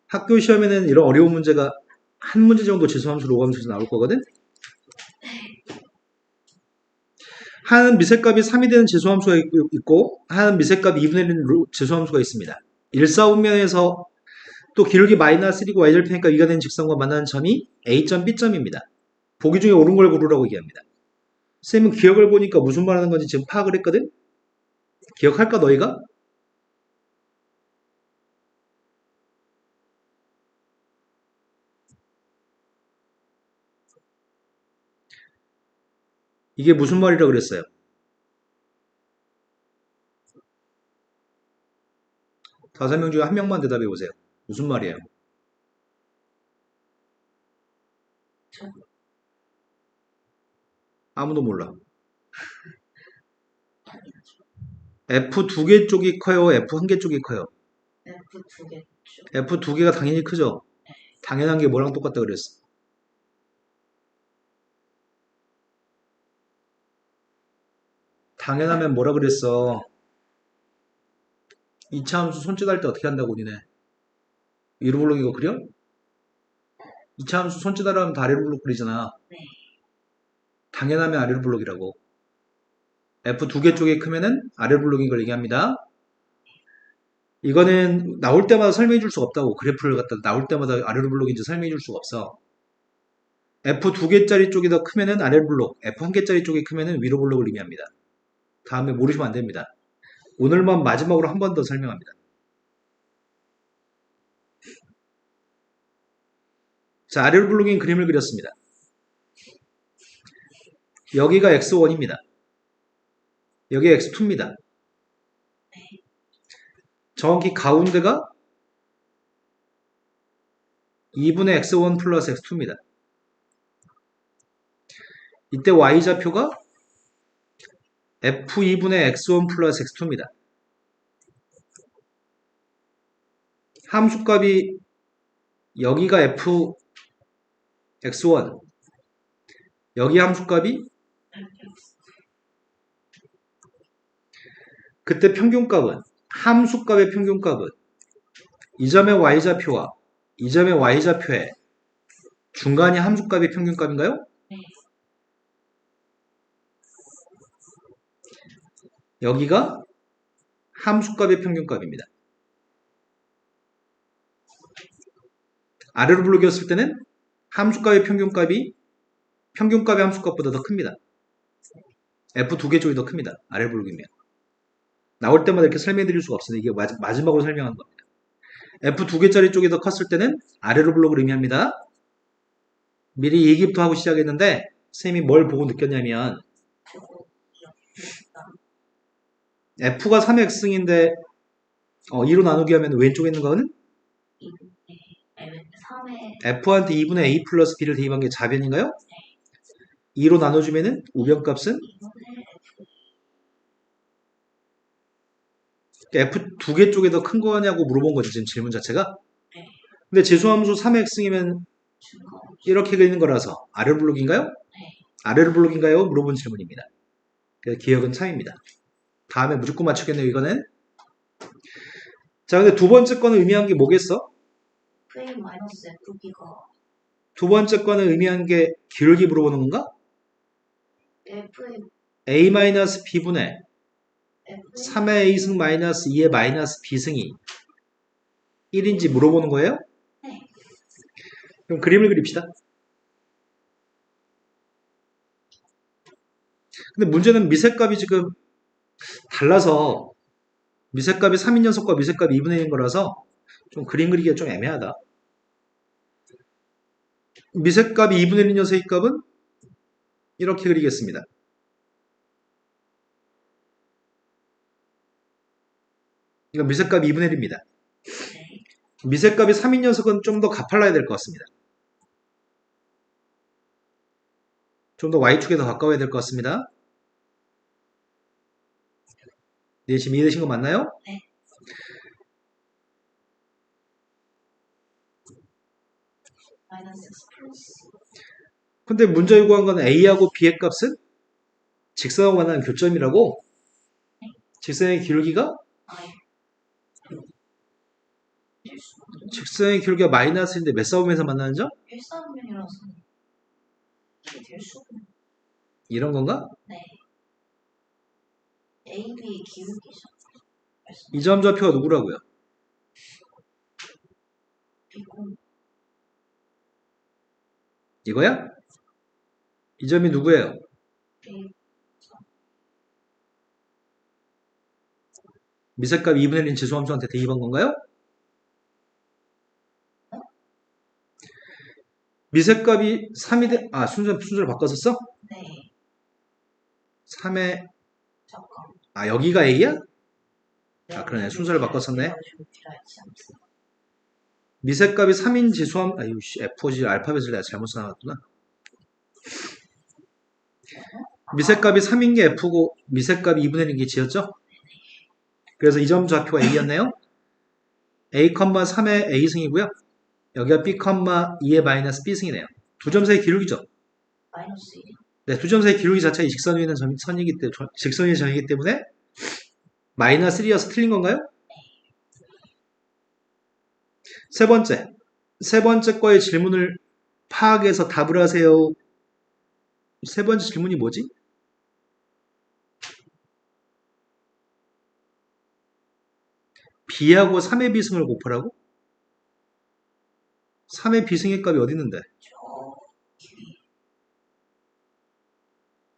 학교 시험에는 이런 어려운 문제가 한 문제 정도 지수함수, 로그함수에서 나올 거거든? 한 미세값이 3이 되는 지수함수가 있고, 한 미세값이 2분의 1인 지수함수가 있습니다. 일사분면에서 또 기울기 마이너스 1이고 y절편이니까 2가 되는 직선과 만나는 점이 A점, B점입니다. 보기 중에 옳은 걸 고르라고 얘기합니다. 쌤은 기억을 보니까 무슨 말 하는 건지 지금 파악을 했거든? 기억할까, 너희가? 이게 무슨 말이라고 그랬어요? 다섯 명 중에 한 명만 대답해 보세요. 무슨 말이에요? 저 아무도 몰라. F 두 개 쪽이 커요? F 한 개 쪽이 커요? F 두 개 쭉. F 두 개가 당연히 크죠? 당연한 게 뭐랑 똑같다 그랬어? 당연하면 뭐라 그랬어? 이차 함수 손짓 할 때 어떻게 한다고 니네? 위로 블록 이거 그려? 이차 함수 손짓 하려면 다 아래로 블록 그리잖아. 네. 당연하면 아래로 블록이라고. F 두 개 쪽이 크면은 아래로 블록인 걸 얘기합니다. 이거는 나올 때마다 설명해 줄 수가 없다고. 그래프를 갖다 나올 때마다 아래로 블록인지 설명해 줄 수가 없어. F 두 개짜리 쪽이 더 크면은 아래로 블록, F 한 개짜리 쪽이 크면은 위로 블록을 의미합니다. 다음에 모르시면 안 됩니다. 오늘만 마지막으로 한 번 더 설명합니다. 자, 아래로 블록인 그림을 그렸습니다. 여기가 x1입니다. 여기가 x2입니다. 정확히 가운데가 2분의 x1 플러스 x2입니다. 이때 y좌표가 f2분의 x1 플러스 x2입니다. 함수값이 여기가 f x1, 여기 함수값이 그때 평균값은 함수값의 평균값은 이 점의 y좌표와 이 점의 y좌표의 중간이 함수값의 평균값인가요? 네. 여기가 함수값의 평균값입니다. 아래로 블록이었을 때는 함수값의 평균값이 평균값의 함수값보다 더 큽니다. F 두 개 쪽이 더 큽니다. 아래 블록이면. 나올 때마다 이렇게 설명해 드릴 수가 없어요. 이게 마지막으로 설명한 겁니다. F 두 개짜리 쪽이 더 컸을 때는 아래로 블록을 의미합니다. 미리 얘기부터 하고 시작했는데 쌤이 뭘 보고 느꼈냐면 F가 3의 x승인데 2로 나누기 하면 왼쪽에 있는 거는 3의 F한테 2분의 A 플러스 B를 대입한 게 자변인가요? 2로 나눠주면은 우변값은 2분의 F 두 개 쪽에 더 큰 거냐고 물어본 거지 지금 질문 자체가. 네. 근데 재수함수 3의 x승이면 증거. 이렇게 그리는 거라서 아래로 블록인가요? 네. 아래로 블록인가요? 물어본 질문입니다. 그래서 기억은 참입니다. 다음에 무조건 맞추겠네요, 이거는. 자, 근데 두 번째 거는 의미한 게 뭐겠어? V 마이너스 FB가 두 번째 거는 의미한 게 기울기 물어보는 건가? FA A-B분의 FA 3의 A승 마이너스 2의 마이너스 B승이 1인지 물어보는 거예요? 네. 그럼 그림을 그립시다. 근데 문제는 미세값이 지금 달라서 미세값이 3인 녀석과 미세값이 2분의 1인 거라서 좀 그림 그리기가 좀 애매하다. 미세값이 2분의 1인 녀석의 값은 이렇게 그리겠습니다. 이건 미세값이 2분의 1입니다. 네. 미세값이 3인 녀석은 좀 더 가팔라야 될 것 같습니다. 좀 더 y축에 더 가까워야 될 것 같습니다. 네, 지금 이해되신 거 맞나요? 네. 마이너스 x 플러스. 근데 문제 요구한 건 a하고 b의 값은 직선하고 만나는 교점이라고. 직선의 기울기가 아예 직선의 기울기가 마이너스인데 몇 사분면에서 만나는 점? 1사분면이라서 이게 될 수가 없네. 이런 건가? 네. A, B의 기울기죠. 이 점 좌표가 누구라고요? B공 이거야? 이 점이 누구예요? A 미세값 2분의 1인 지수함수한테 대입한 건가요? 미세값이 3이 순서를 바꿨었어? 네. 3의 잠깐. 여기가 a야? 네, 그러네. 순서를 바꿨었네. 필요하지 않습니다. 미세값이 3인 지수함 F4지 알파벳을 내가 잘못 써놨구나. 미세값이 3인 게 F고 미세값이 2분의 1인 게 G였죠? 그래서 이 점 좌표가 A였네요. A, 3의 A승이고요. 여기가 B, 2의 마이너스 B승이네요. 두 점 사이 기울기죠. 마이너스 1이 네, 두 점 사이 기울기 자체가 이 직선 위에 있는 직선의 점이기 때문에 마이너스 1이어서 틀린 건가요? 세 번째 거의 질문을 파악해서 답을 하세요. 세 번째 질문이 뭐지? B하고 3의 비승을 곱하라고? 3의 비승의 값이 어디 있는데? 저기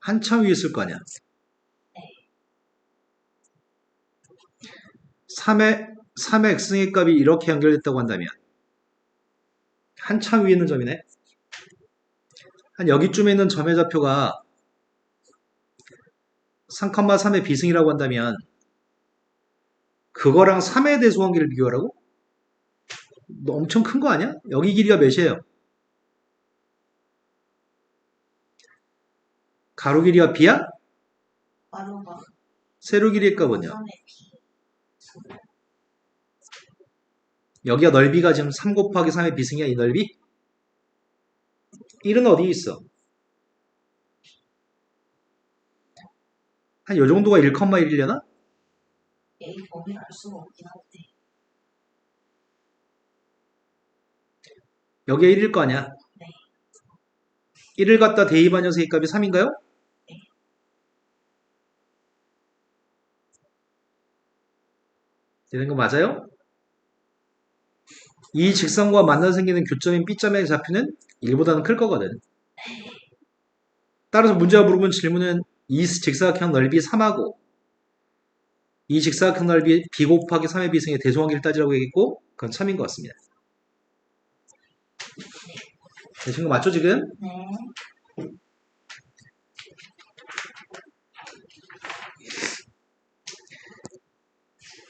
한참 위에 있을 거 아니야. 3의 x승의 값이 이렇게 연결됐다고 한다면 한참 위에 있는 점이네. 한 여기쯤에 있는 점의 좌표가 3,3의 비승이라고 한다면 그거랑 3의 대소관계를 비교하라고? 너 엄청 큰 거 아니야? 여기 길이가 몇이에요? 가로 길이가 b야? 가로가 세로 길이의 값은요? 3의 B 여기가 넓이가 지금 3 곱하기 3의 비승이야, 이 넓이? 1은 어디에 있어? 한 요 정도가 1,1이려나? A 범위를 알 수가 없긴 한데 여기에 1일 거 아니야? 네. 1을 갖다 대입한 녀석의 값이 3인가요? 네. 되는 거 맞아요? 이 직선과 만나 생기는 교점인 B점의 좌표는 1보다는 클 거거든. 따라서 문제가 물어본 질문은 이 직사각형 넓이 3하고 이 직사각형 넓이 B 곱하기 3의 비승의 대소관계를 따지라고 얘기했고 그건 참인 것 같습니다. 되신 거 맞죠 지금? 네.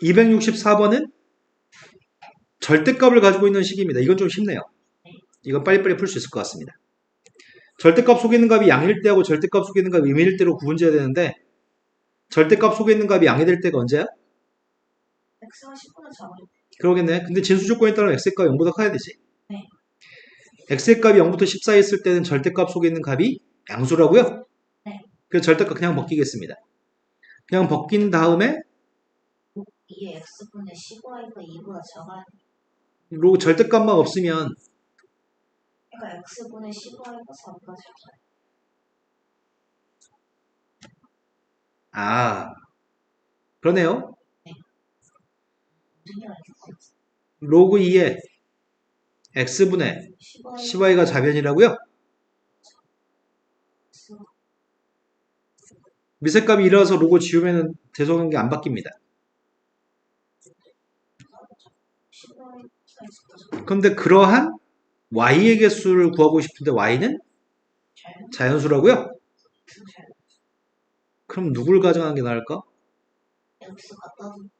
264번은 절대값을 가지고 있는 식입니다. 이건 좀 쉽네요. 이건 빨리빨리 풀 수 있을 것 같습니다. 절대값 속에 있는 값이 양일 때하고 절대값 속에 있는 값이 음일 때로 구분돼야 되는데 절대값 속에 있는 값이 양이 될 때가 언제야? X가 10분의 작을 그러겠네. 근데 진수 조건에 따라 x의 값이 0보다 커야 되지. 네. x의 값이 0부터 10 사이 있을 때는 절대값 속에 있는 값이 양수라고요? 네. 그래서 절대값 그냥 벗기겠습니다. 그냥 벗긴 다음에 2의 X분의 15y가 2보다 작아야 돼. 로 절대값만 없으면 그러니까 X분의 15y가 4보다 작아요. 그러네요. 무슨 얘기가 있었지? 로그 2에 x분의 10y가 좌변이라고요? 미세값이 일어나서 로고 지우면 대소관계 안 바뀝니다. 15y 없어서 그런데 그러한 y의 개수를 구하고 싶은데 y는 자연 자연수라고요? 자연 그럼 누굴 가정하는 게 나을까? x 갖다 둔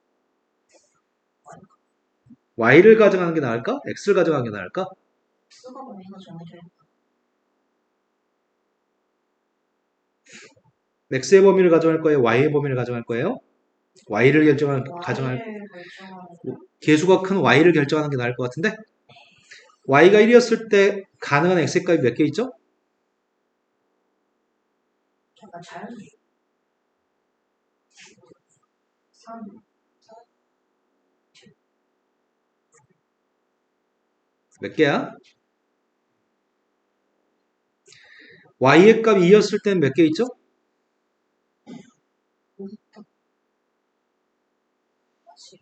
y를 가정하는 게 나을까? x를 가정하는 게 나을까? x가 범위가 정해져 있고 x의 범위를 가정할 거예요? y의 범위를 가정할 거예요? y를 가정할 y를 결정하는 개수가 큰 y를 결정하는 게 나을 것 같은데 y가 1이었을 때 가능한 x의 값이 몇 개 있죠? 잠깐 자연수 3 몇 개야? y의 값이 2였을 때는 몇 개 있죠? 5부터 다시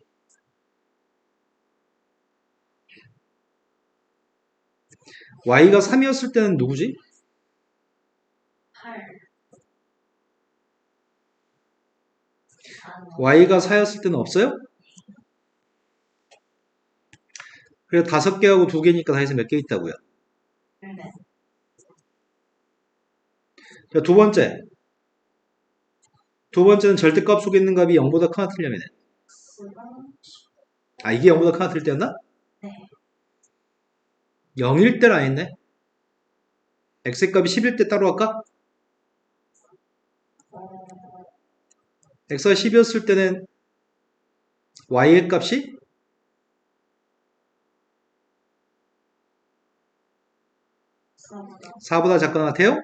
y가 3이었을 때는 누구지? 8 4 y가 4였을 때는 없어요? 그래서 5개하고 2개니까 다 해서 몇 개 있다고요? 네. 자, 두 번째. 두 번째는 절대값 속에 있는 값이 0보다 크나 틀리면 x가 이게 0보다 크나 틀릴 때였나? 네 0일 때는 아니네. x의 값이 10일 때 따로 할까? 어, x가 10이었을 때는 y의 값이 4보다 4보다 작거나 같아요?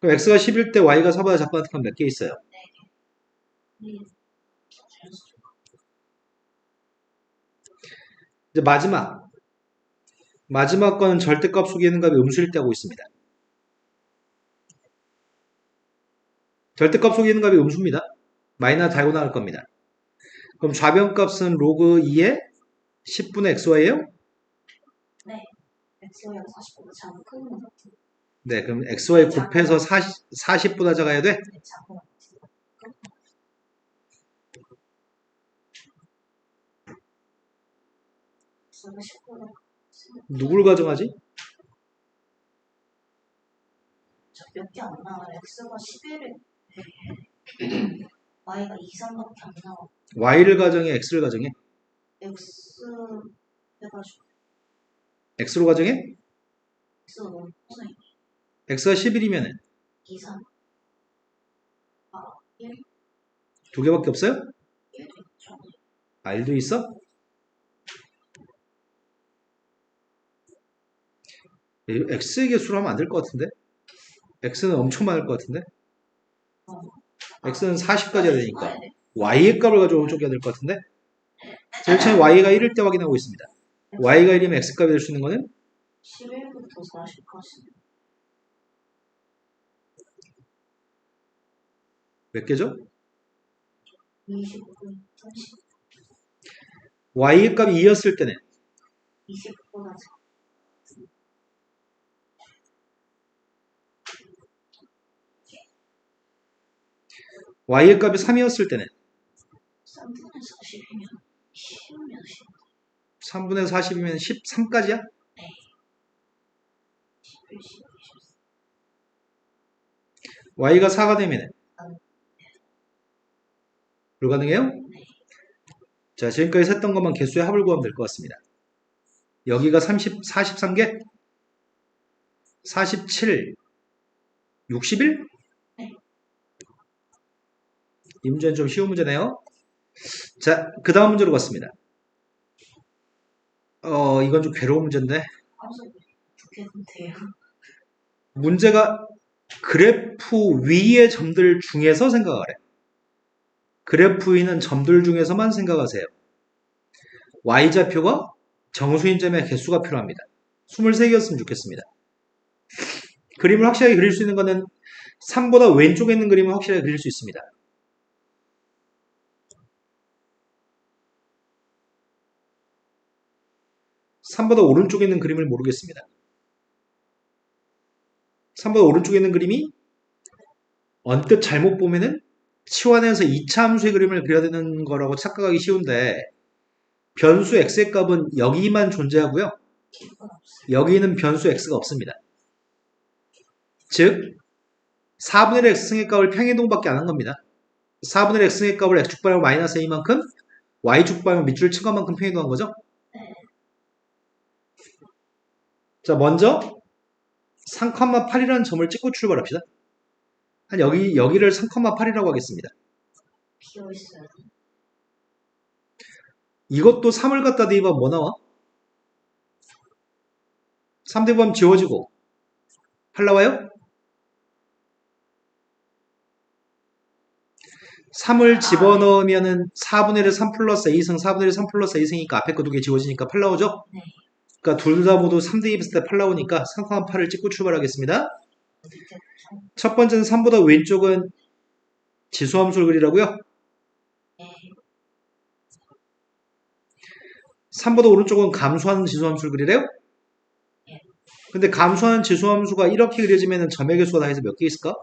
그럼 x가 10일 때 y가 4보다 작거나 같으면 몇 개 있어요? 1 이제 마지막 거는 절대값 속에 있는 값이 음수일 때 하고 있습니다. 절대값 속에 있는 값이 음수입니다. 마이너스 달고 나갈 겁니다. 그럼 좌변값은 로그 2의 10분의 xy예요? 네 x가 40보다 작은 큰 거 같은 네, 그럼 xy 곱해서 40보다 작아야 돼? 네 작은 거 x가 10보다 누굴 가정하지? 몇개 안 나와요 x가 11에 y가 2, 3밖에 안 나와 y를 가정해, x를 가정해? x 해가지고 x로 가정해? x가 너무 커서 x가 11이면 2, 3 1 두 개밖에 없어요? 1도 있죠 r도 있어? x의 개수로 하면 안 될 것 같은데? x는 엄청 많을 것 같은데? 어. x는 40까지 해야 되니까 네. y의 값을 가지고 쪼개야 될 것 같은데? 제일 처음에 y가 1일 때 확인하고 있습니다. y가 1이면 x값이 될 수 있는 거는 11부터 40까지 몇 개죠? 29, 30, y의 값이 2였을 때는 20보다 y의 값이 3이었을 때는 3분의 40이면 10면 10, 3분의 40이면 13까지야? 11, 12, 13. y가 4가 되면 불가능해요? 자, 지금까지 셌던 것만 개수의 합을 구하면 될 것 같습니다. 여기가 43개? 47, 61? 이 문제는 좀 쉬운 문제네요. 자, 그 다음 문제로 갔습니다. 이건 좀 괴로운 문제인데. 항상 좋게 돼요. 문제가 그래프 위의 점들 중에서 생각하래. 그래프 위는 점들 중에서만 생각하세요. y좌표가 정수인점의 개수가 필요합니다. 23개였으면 좋겠습니다. 그림을 확실하게 그릴 수 있는 거는 3보다 왼쪽에 있는 그림을 확실하게 그릴 수 있습니다. 3보다 오른쪽에 있는 그림을 모르겠습니다. 3보다 오른쪽에 있는 그림이 언뜻 잘못 보면은 치환해서 2차 함수의 그림을 그려야 되는 거라고 착각하기 쉬운데 변수 x의 값은 여기만 존재하고요. 기분 없어요. 여기는 변수 x가 없습니다. 즉 4분의 1 x승의 값을 평행이동밖에 안 한 겁니다. 4분의 1 x승의 값을 x축 방향 마이너스 a만큼 y축 방향 밑줄을 친 것만큼 평행이동한 거죠. 네. 자, 먼저 3,8이라는 점을 찍고 출발합시다. 한 여기를 3,8이라고 하겠습니다. 비어 있어요. 이것도 3을 갖다 대입하면 뭐 나와? 3 대입하면 지워지고 8 나와요? 3을 집어넣으면은 4분의 1 3 플러스 a승 4분의 1 3 플러스 a승이니까 앞에 거 두 개 지워지니까 8 나오죠? 네. 그러니까 둘 다 모두 3 대입했을 때 8 나오니까 3,8을 찍고 출발하겠습니다. 밑에 첫 번째는 3보다 왼쪽은 지수함수를 그리라고요? 네. 3보다 오른쪽은 감소하는 지수함수를 그리래요? 네. 근데 감소하는 지수함수가 이렇게 그려지면 점의 개수가 다 해서 몇 개 있을까?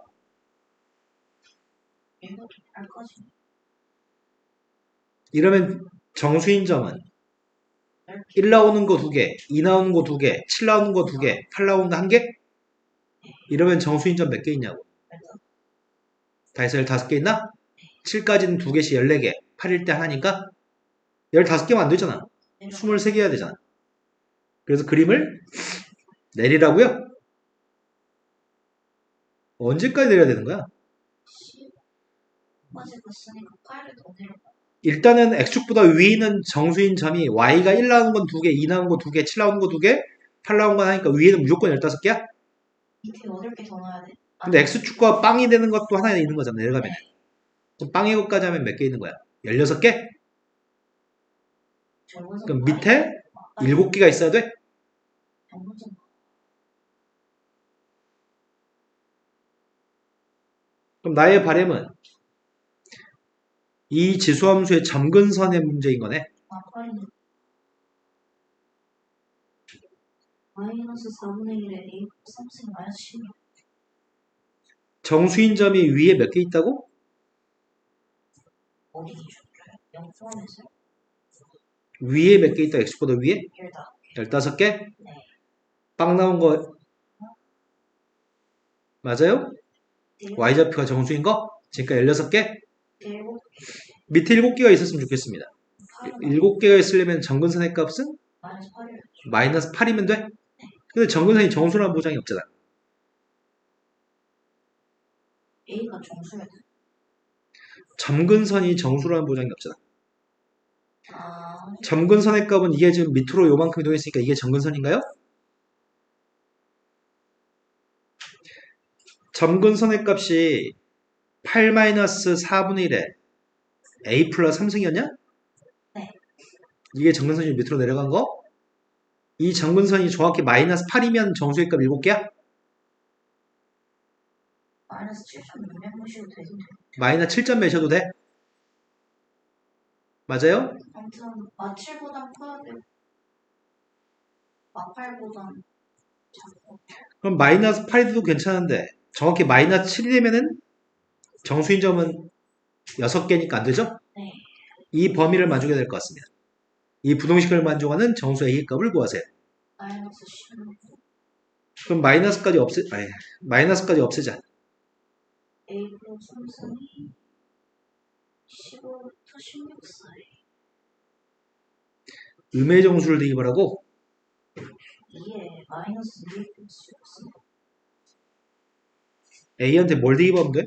이것도 알 거지. 이러면 정수인 점은 1 나오는 거 2개, 2 나오는 거 2개, 7 나오는 거 2개, 8 나오는 거 1개? 이러면 정수인 점 몇 개 있냐고. 다 해서 15개 있나? 7까지는 2개씩 14개, 8일 때 하나니까 15개면 안 되잖아. 23개 해야 되잖아. 그래서 그림을 내리라고요? 언제까지 내려야 되는 거야? 어제 봤으니까 8을 더 내려. 일단은 x축보다 위에 있는 정수인 점이 y가 1 나오는 건 2개, 2 나오는 거 2개, 7 나오는 거 2개, 8 나오는 거 하니까 위에는 무조건 15개야? 밑에 8개 더 넣어야 돼. 근데 x축과 빵이 되는 것도 하나 있는 거잖아, 내려가면. 그럼 빵의 것까지 하면 몇 개 있는 거야? 16개? 그럼 밑에 7개가 있어야 돼? 그럼 나의 바램은 이 지수함수의 점근선의 문제인 거네. 마이너스 4분의 1에 a 3승 마이너스 16. 정수인 점이 위에 몇 개 있다고? 어디 기준으로요? 0 포함해서? 위에 몇 개 있다, x보다 위에? 15개. 15개? 네. 빵 나온 거 맞아요? y좌표가 정수인 거? 그러니까 16개? 7개. 밑에 7개가 있었으면 좋겠습니다. 7개가 있으려면 정근선의 값은 마이너스 8이요. 마이너스 8이면 돼? 근데 정근선이 정수라는 보장이 없잖아. a가 정수야 돼. 점근선이 정수라는 보장이 없잖아. 아, 점근선의 값은 이게 지금 밑으로 요만큼 이동했으니까 이게 정근선인가요? 점근선의 값이 8-4분의 1에 a 플러스 3승이었냐? 네. 이게 정근선이 밑으로 내려간 거? 이 정근선이 정확히 마이너스 8이면 정수의 값 7개야? 마이너스 7.6몇 무시도 되긴 돼. 마이너스 7점 매셔도 돼? 맞아요? 아무튼 마7보단 커야 되고 마8보단 작고. 그럼 마이너스 8이도 괜찮은데 정확히 마이너스 7이 되면은 정수인 점은 6개니까 안 되죠? 네. 이 범위를 만족해야 될 것 같습니다. 이 부동식을 만족하는 정수 A의 값을 구하세요. 마이너스 16. 그럼 마이너스까지 없애자. a 플러스 3승이 15부터 16 사이. 음의 정수를 대입을 하고 2에 마이너스 2 플러스 6승. A한테 뭘 대입하면 돼?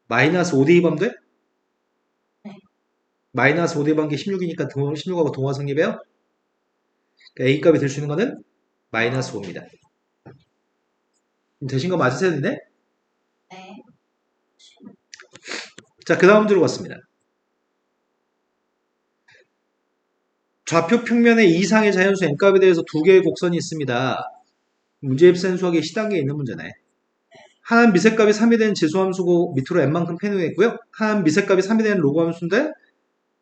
마이너스 5 대입하면 돼? 네. 마이너스 5 대입한 게 16이니까 16하고 동화 성립해요? 그러니까 A 값이 될 수 있는 거는 마이너스 5입니다. 되신 거 맞으세요, 근데? 네. 자, 그 다음 문제로 갔습니다. 좌표 평면에 이상의 자연수 n값에 대해서 두 개의 곡선이 있습니다. 문제 입센 수학의 시단계에 있는 문제네. 하나는 미세값이 3이 되는 지수함수고 밑으로 n만큼 평행이동했고요. 하나는 미세값이 3이 되는 로그함수인데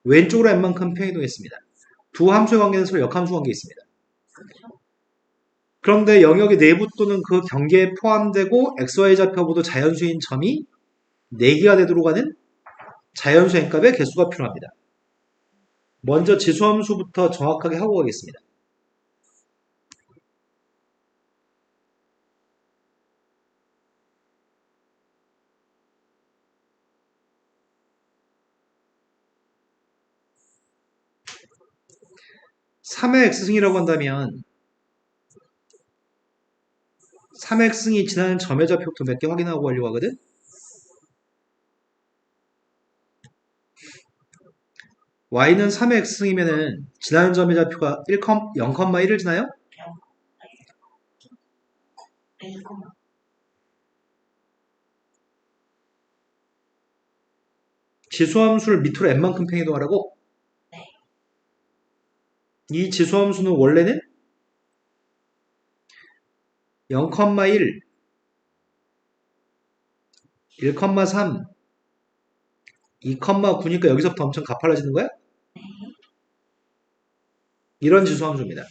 왼쪽으로 n만큼 평행이동했습니다. 두 함수의 관계는 서로 역함수 관계에 있습니다. 그런데 영역의 내부 또는 그 경계에 포함되고 xy 좌표보도 자연수인 점이 4개가 되도록 하는 자연수 n값의 개수가 필요합니다. 먼저 지수함수부터 정확하게 하고 가겠습니다. (3의 x승이라고 한다면 3의 x승이 지나는 점의 좌표부터 몇 개 확인하고 가려고 하거든? y는 3의 x승이면은 지나는 점의 좌표가 0,1을 지나요? A, 지수함수를 밑으로 n만큼 평이동하라고? 네. 이 지수함수는 원래는 0,1, 1,3, 2,9니까 여기서부터 엄청 가팔라지는 거야? 이런 지수함수입니다.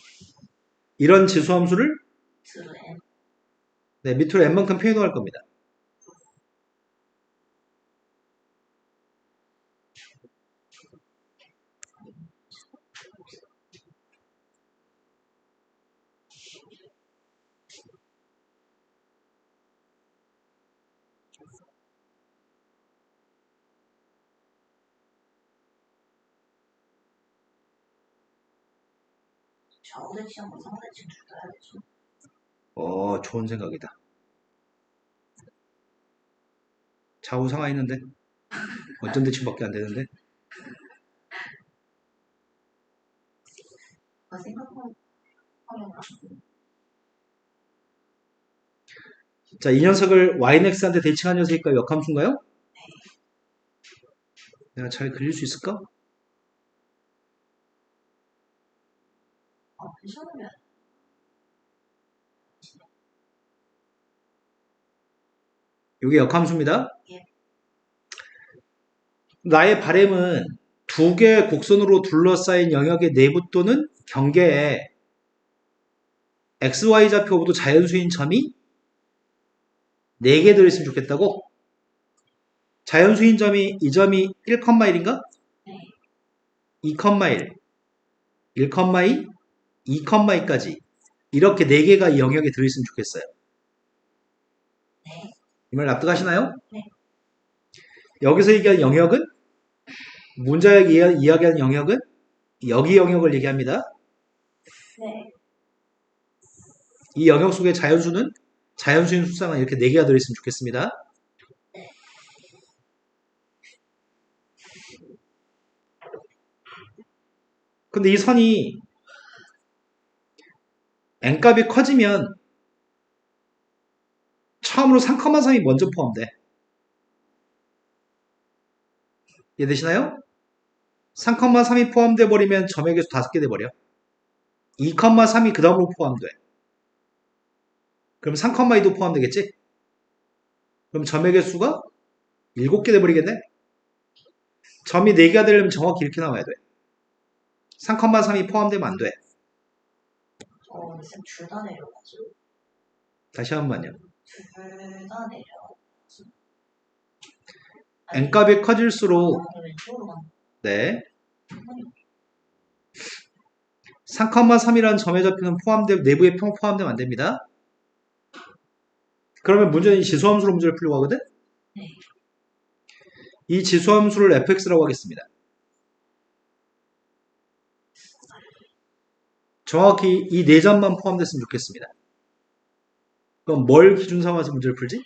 이런 지수함수를 밑으로 N. 네, 밑으로 n만큼 평이동할 겁니다. 좌우대칭하고 상대칭 둘 다 해야 되죠. 좋은 생각이다. 좌우 상하 있는데 어쩐 대칭밖에 안 되는데. 생각하면 자, 이 녀석을 yx한테 대칭한 녀석일까요? 역함수인가요? 내가 잘 그릴 수 있을까? 괜찮으면 이게 역함수입니다. 예. 나의 바램은 두 개의 곡선으로 둘러싸인 영역의 내부 또는 경계에 XY 좌표 모두 자연수인 점이 4개 들어있으면 좋겠다고? 자연수인 점이 이 점이 1,1인가? 네. 2,1, 1,2, 2,2까지 이렇게 4개가 이 영역에 들어있으면 좋겠어요. 네. 이 말 납득하시나요? 네. 여기서 얘기하는 영역은 문자에 이야기하는 영역은 여기 영역을 얘기합니다. 네. 이 영역 속의 자연수인 수상은 이렇게 4개가 들어있으면 좋겠습니다. 근데 이 선이 n값이 커지면 처음으로 3,3이 먼저 포함돼. 이해되시나요? 3,3이 포함돼 버리면 점의 개수 5개 돼버려. 2,3이 그 다음으로 포함돼. 그럼 3,2도 포함되겠지? 그럼 점의 개수가 7개 돼버리겠네? 점이 4개가 되려면 정확히 이렇게 나와야 돼. 3,3이 포함되면 안 돼. 쌤 둘 다 내려가죠. 다시 한 번요. 둘 다 내려. n값이 커질수록 왼쪽으로 가는 네. 3,3이라는 점의 좌표는 내부에 평 포함되면 안 됩니다. 그러면 문제는 이 지수함수로 문제를 풀려고 하거든? 네. 이 지수함수를 fx라고 하겠습니다. 정확히 이 4점만 포함됐으면 좋겠습니다. 그럼 뭘 기준 삼아서 문제를 풀지?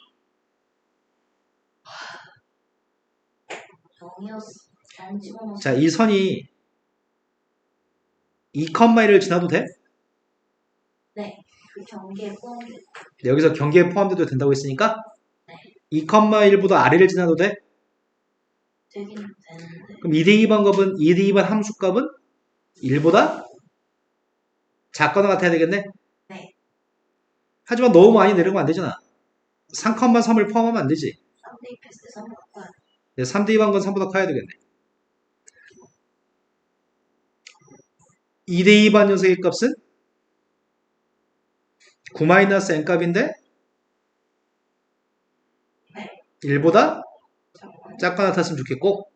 0이었어. 집어넣었어. 자, 이 선이 2,1을 지나도 돼? 네. 그 경계에 포함돼. 여기서 경계에 포함돼도 된다고 했으니까 네. 2,1보다 아래를 지나도 돼? 되긴 되는데. 그럼 2대2번 함수값은 1보다 작거나 같아야 되겠네? 네. 하지만 너무 많이 내려가면 안 되잖아. 3,3을 포함하면 안 되지. 3대 2 패스 3 바꿔야 돼. 3대2번 건 3보다 커야 되겠네. 2대2번 녀석의 값은 9-n 값인데 1보다 작거나 같았으면 좋겠고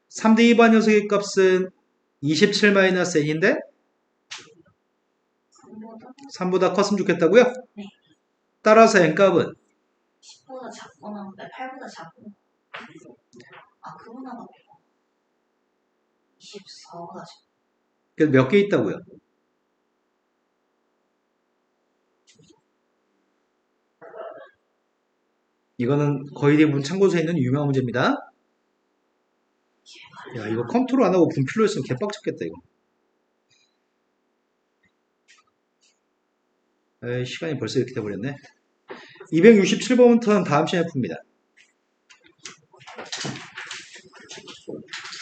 3대2번 녀석의 값은 27-n인데 3보다 3보다 컸으면 좋겠다고요? 네. 따라서 n값은 10보다 작거나 8보다 작고 그보다 24보다 작고 그래서 몇 개 있다고요? 이거는 거의 대부분 참고서에 있는 유명한 문제입니다. 야, 이거 컨트롤 안 하고 분필로 했으면 개빡쳤겠다, 이거. 에이, 시간이 벌써 이렇게 돼버렸네. 267번부터는 다음 시간에 풉니다.